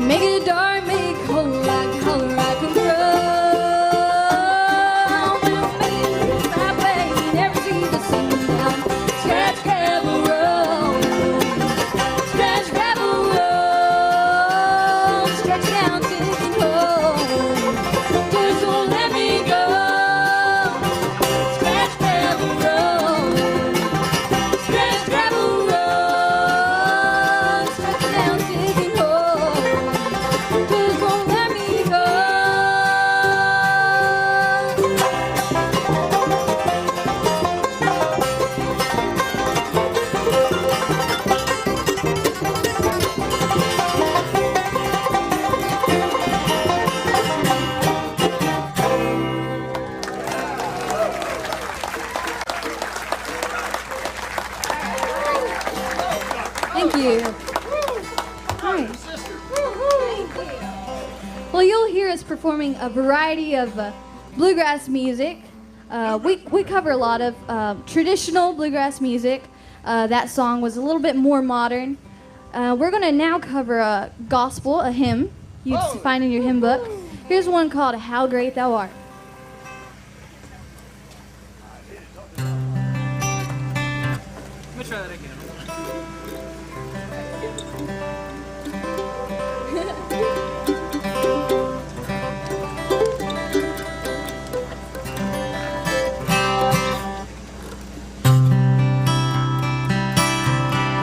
Make it dark, make it cold like a holler I can run. Make it my way, never see the sun down. Scratch gravel road, scratch gravel road. Scratch down, taking home. Just won't let me go. Scratch gravel road, scratch gravel road. Scratch down, taking home. Just won't let me go. Thank you. Nice. Well, you'll hear us performing a variety of bluegrass music. We cover a lot of traditional bluegrass music. That song was a little bit more modern. We're going to now cover a gospel, a hymn you'd find in your hymn book. Here's one called How Great Thou Art. Let me try that again.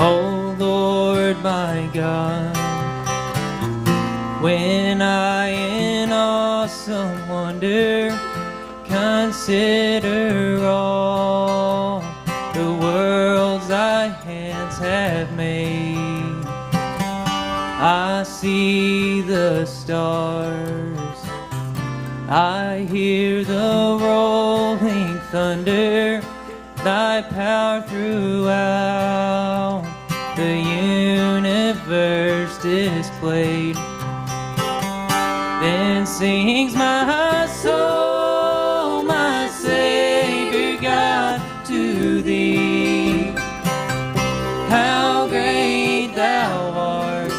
Oh Lord my God, when I in awesome wonder consider all the worlds thy hands have made, I see the stars, I hear the rolling thunder, thy power throughout the universe displayed. Then sings my soul, my Savior God, to thee. How great thou art,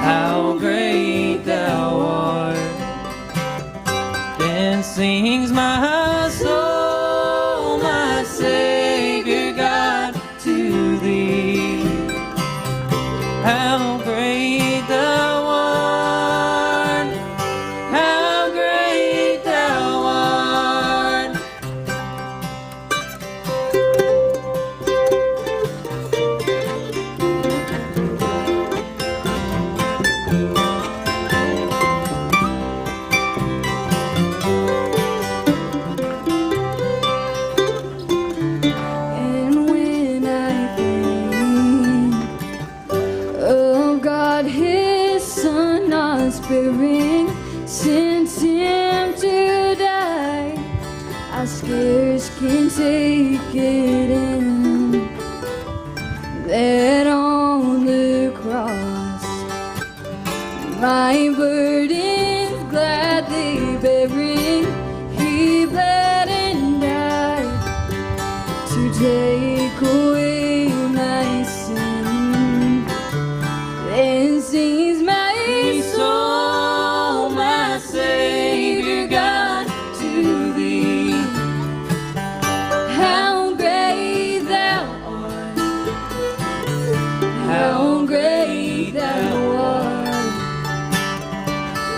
how great thou art. Then sings my soul, my Savior God, to thee. spirit sent him to die. I scarce can take it in that on the cross my burdens gladly bearing, he bled and died to take away my sin. Then sings my soul, my Savior God, to thee. How great thou art, how great thou art.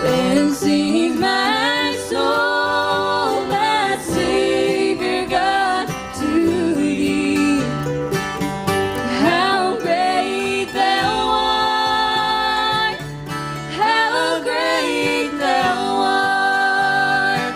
Then sings my soul, my Savior God, to thee. How great thou art, how great thou art.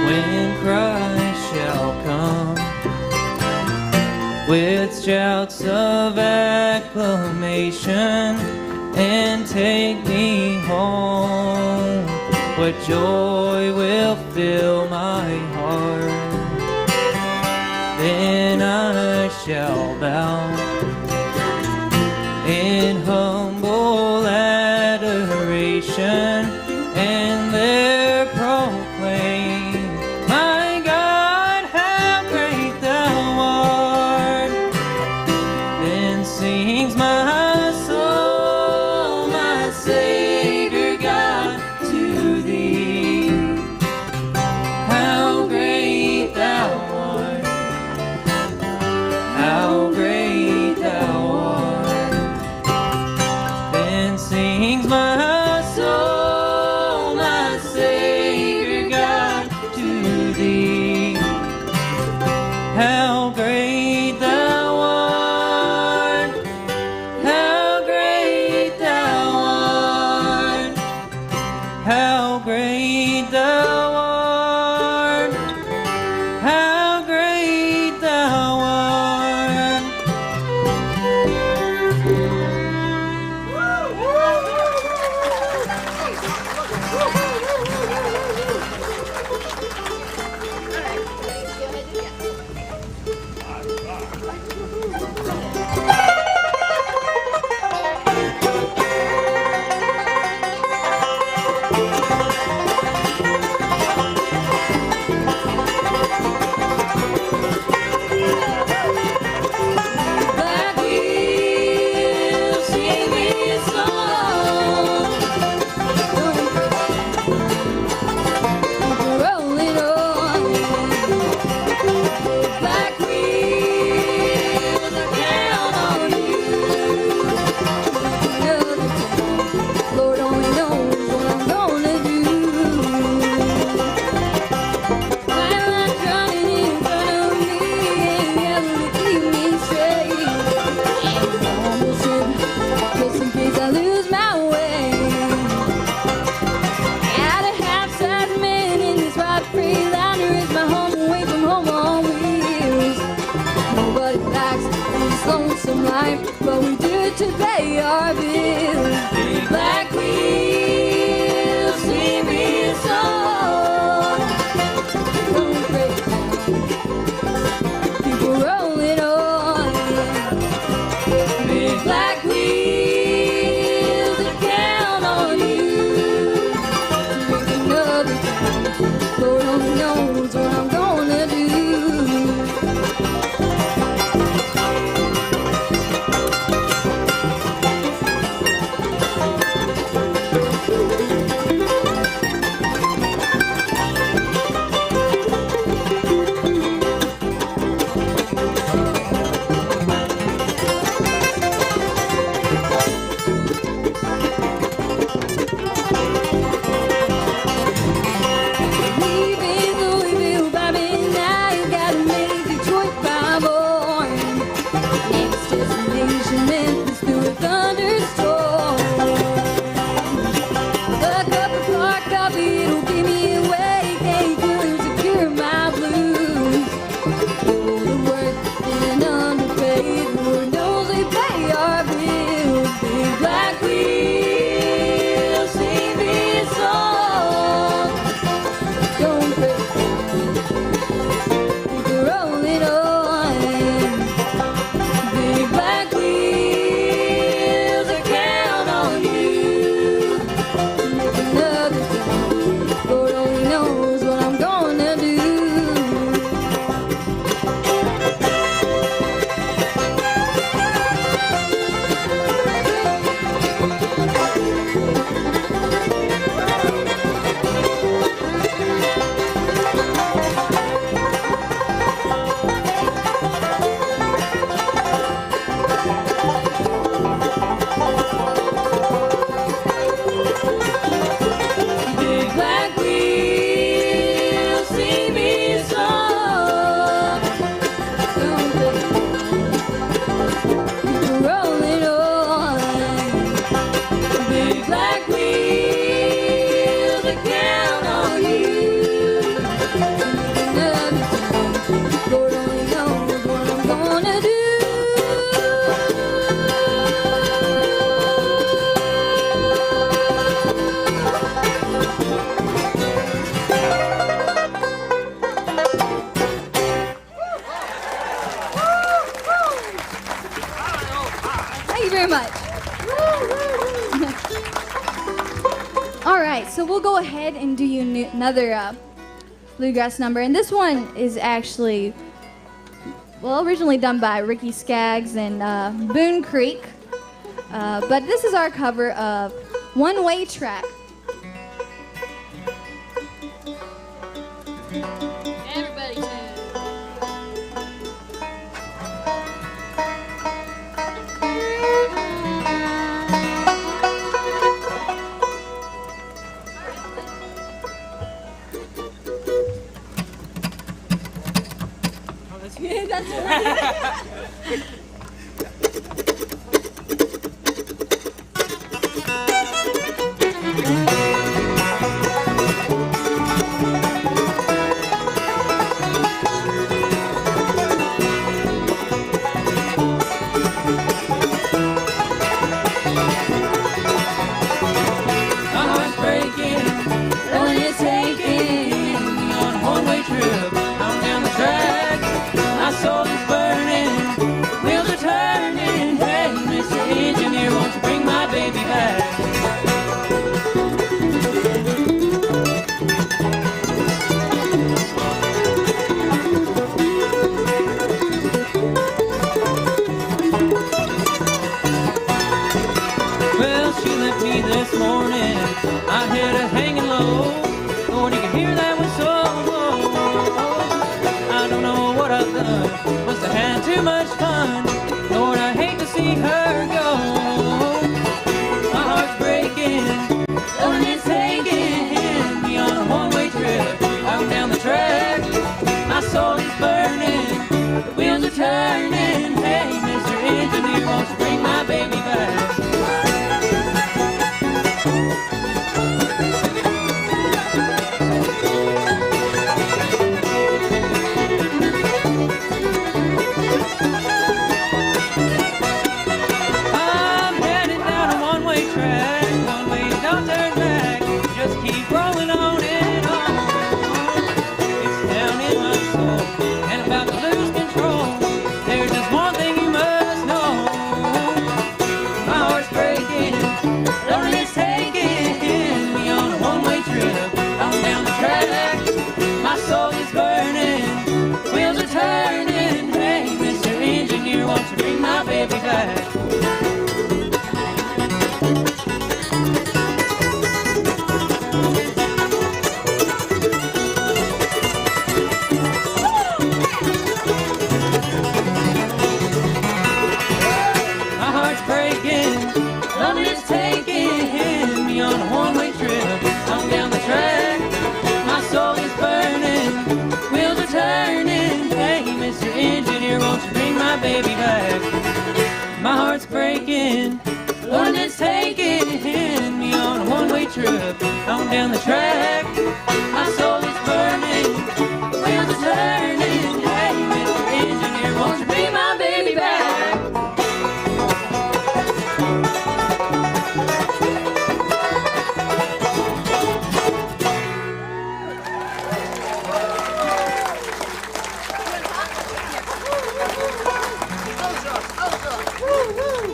When Christ shall come with shouts of acclamation and take me home, what joy will fill my heart. Then I shall bow in humble adoration and there proclaim, my God, how great thou art. Then sings my soul, my Savior God, to thee. How great thou art, how great thou art. Then sings my soul, my Savior God, to thee. How great thou art, how great thou art, how great thou art, how great thou art. Black wheels sing me a song, rolling on. Black wheels, I count on you. Lord only knows what I'm gonna do. While I'm drowning in front of me, ain't able to keep me straight. Almost in, just in case I lose my way. At a half-size man in this white Freelander is my home away from home on wheels. Nobody likes this lonesome life, but we do it to pay our bills. Black wheels, sing me a song. Don't break down, people rolling on. Big black wheels that count on you to make another time. Lord only knows what I'm gonna do. Thank you very much. All right, so we'll go ahead and do you another bluegrass number, and this one is actually, well, originally done by Ricky Skaggs and Boone Creek, but this is our cover of One Way Track. Everybody too. That's right.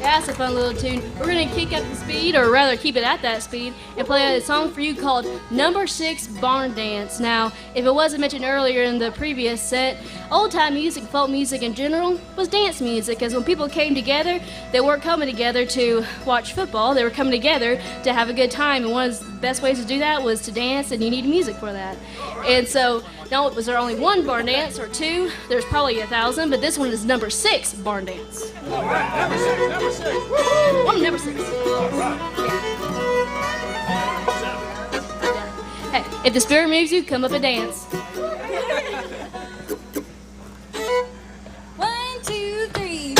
That's a fun little tune. We're going to kick up the speed, or rather keep it at that speed, and play a song for you called Number 6 Barn Dance. Now, if it wasn't mentioned earlier in the previous set, old-time music, folk music in general, was dance music, because when people came together, they weren't coming together to watch football, they were coming together to have a good time, and one of the best ways to do that was to dance, and you need music for that. And so, now, was there only one barn dance or two? There's probably 1,000, but this one is number 6 barn dance. All right, number 6, number 6. One number 6. All right. Hey, if the spirit moves you, come up and dance. 1, 2, 3.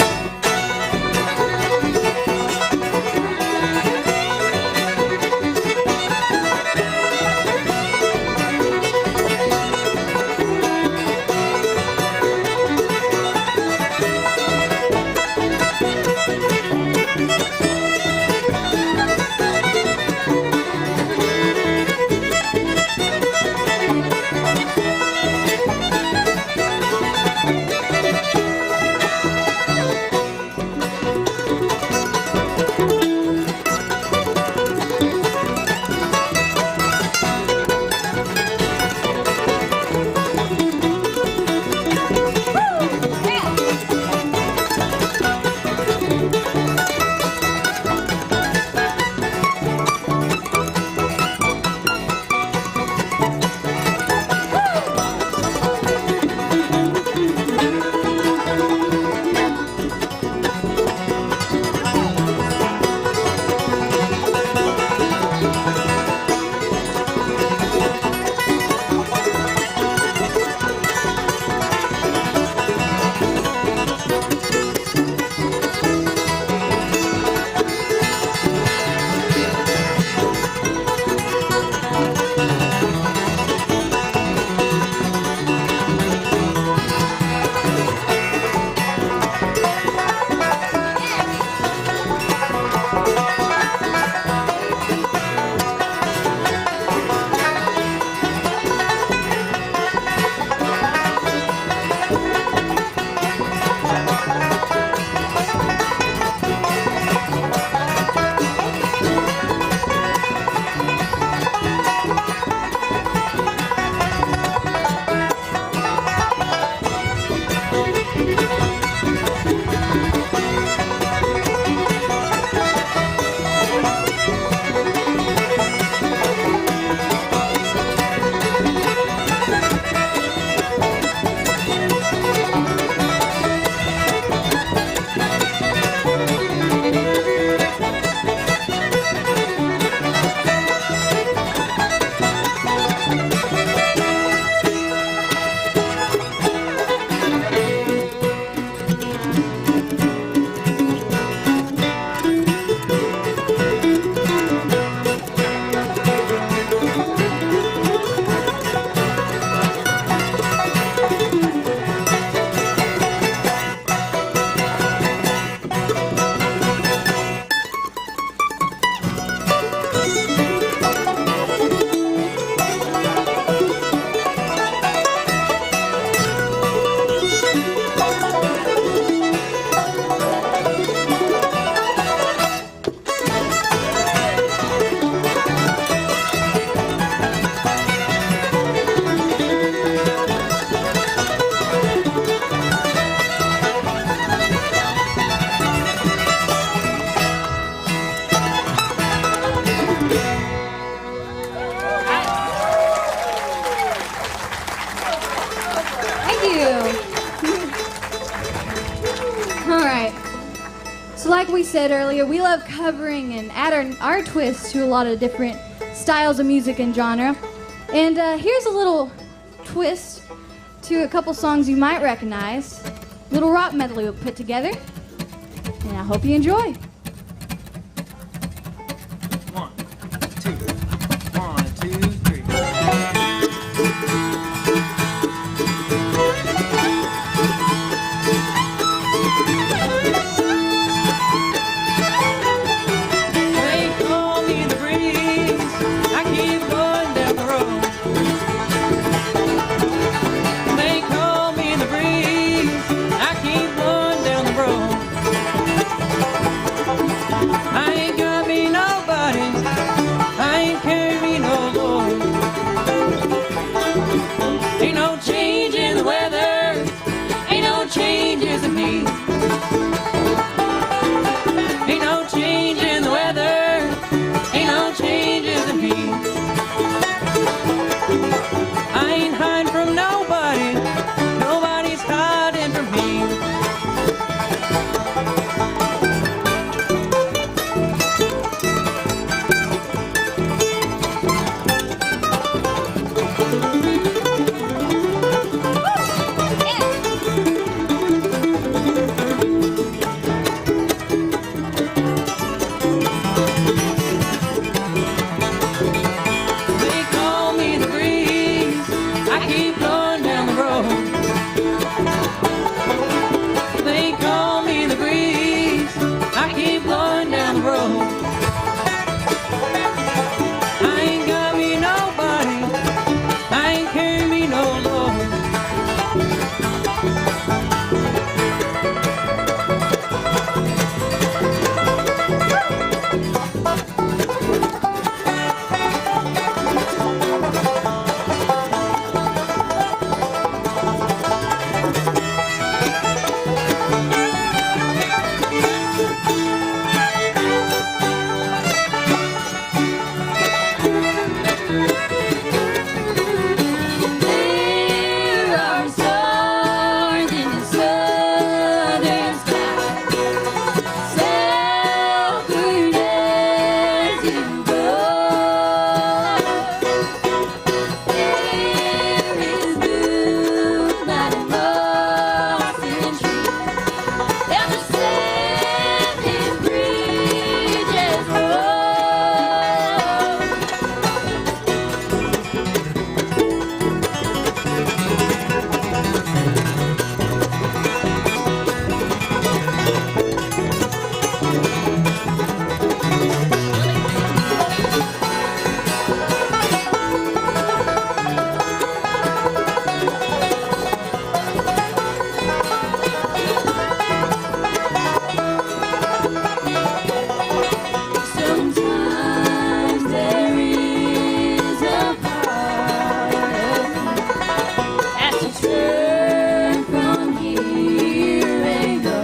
said earlier, we love covering and add our twist to a lot of different styles of music and genre. And here's a little twist to a couple songs you might recognize. Little rock medley we put together. And I hope you enjoy. 1, 2, 1, 2, 3. They call me the breeze. I keep going down the road. They call me the breeze. I keep going down the road. I ain't got me nobody. I ain't carry me no load. Ain't no change in the weather. Ain't no changes in me. Ain't no change in the weather. Ain't no changes in me. I ain't hiding from nobody. Nobody's hiding from me. They call me the breeze. I keep going down the road. They call me the breeze. I keep going down the road. I ain't got me nobody. I ain't carry me no load. There are stars in the southern sky, southward as you go. There is moonlight and moss and trees, and the sand bridges roll. Sometimes there is a part of me has to turn from here and go,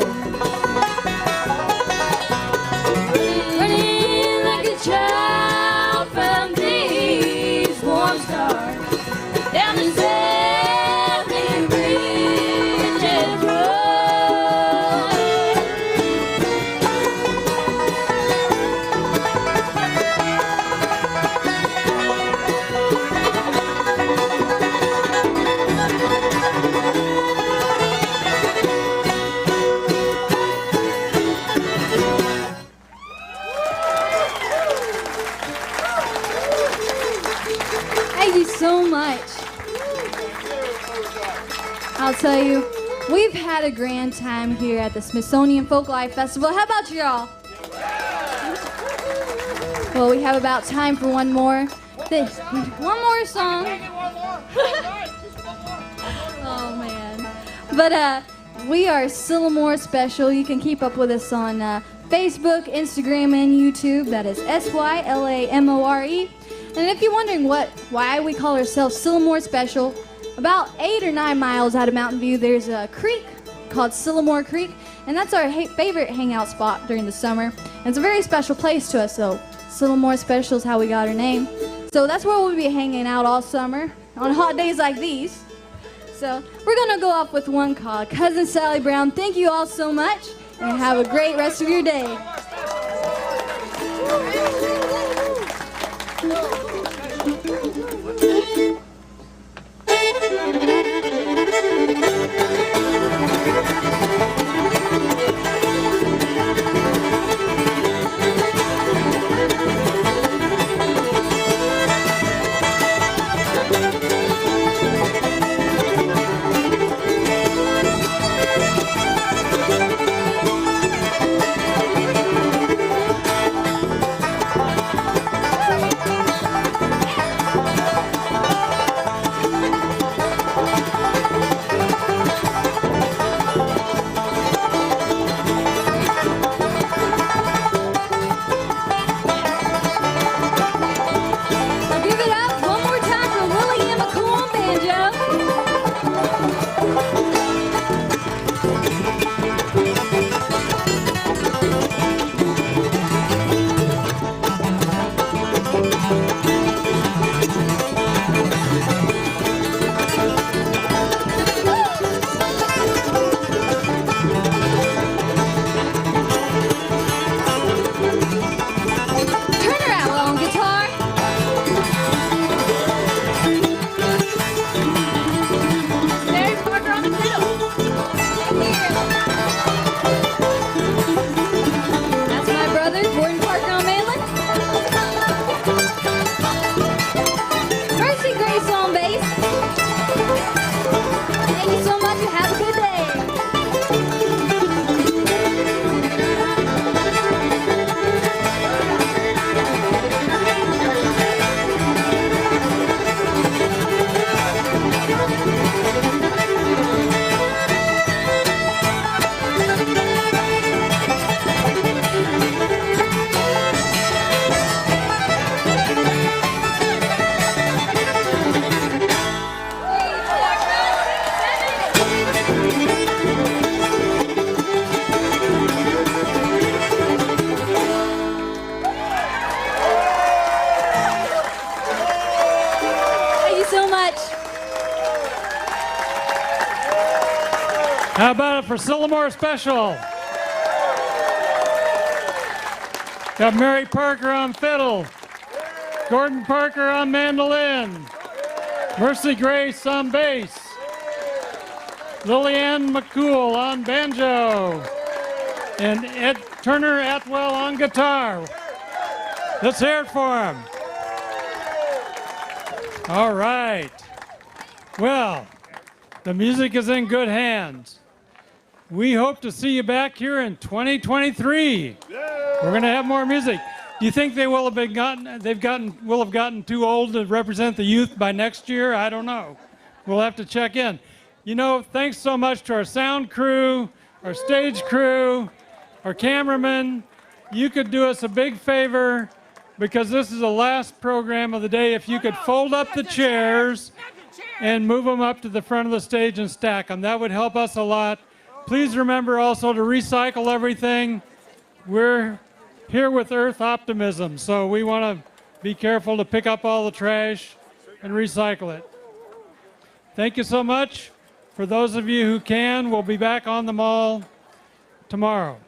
running like a child from these warm stars down the Zambia Bridges Road. Thank you so much. I'll tell you, we've had a grand time here at the Smithsonian Folklife Festival. How about y'all? Well, we have about time for one more. One more song. Oh man. But we are Sylamore Special. You can keep up with us on Facebook, Instagram, and YouTube. That is Sylamore. And if you're wondering why we call ourselves Sylamore Special, about 8 or 9 miles out of Mountain View, there's a creek called Sylamore Creek, and that's our favorite hangout spot during the summer. And it's a very special place to us, so Sylamore Special is how we got our name. So that's where we'll be hanging out all summer on hot days like these. So we're gonna go off with one called Cousin Sally Brown. Thank you all so much, and have a great rest of your day. Give it up one more time for LillyAnne McCool on banjo. Turner Atwell on guitar. Mary Parker on the fiddle. That's my brother, Gordon Parker on mandolin. Mercy Grace on bass. Thank you so much and have a good day. Thank you so much. How about it for Sylamore Special? Got Mary Parker on fiddle, Gordon Parker on mandolin, Mercy Grace on bass, LillyAnne McCool on banjo, and Ed Turner Atwell on guitar. Let's hear it for him. All right. Well, the music is in good hands. We hope to see you back here in 2023. We're going to have more music. Do you think they will have gotten too old to represent the youth by next year? I don't know. We'll have to check in. You know, thanks so much to our sound crew, our stage crew, our cameraman. You could do us a big favor because this is the last program of the day. If you could fold up the chairs and move them up to the front of the stage and stack them, that would help us a lot. Please remember also to recycle everything. We're here with Earth Optimism, so we want to be careful to pick up all the trash and recycle it. Thank you so much. For those of you who can, we'll be back on the mall tomorrow.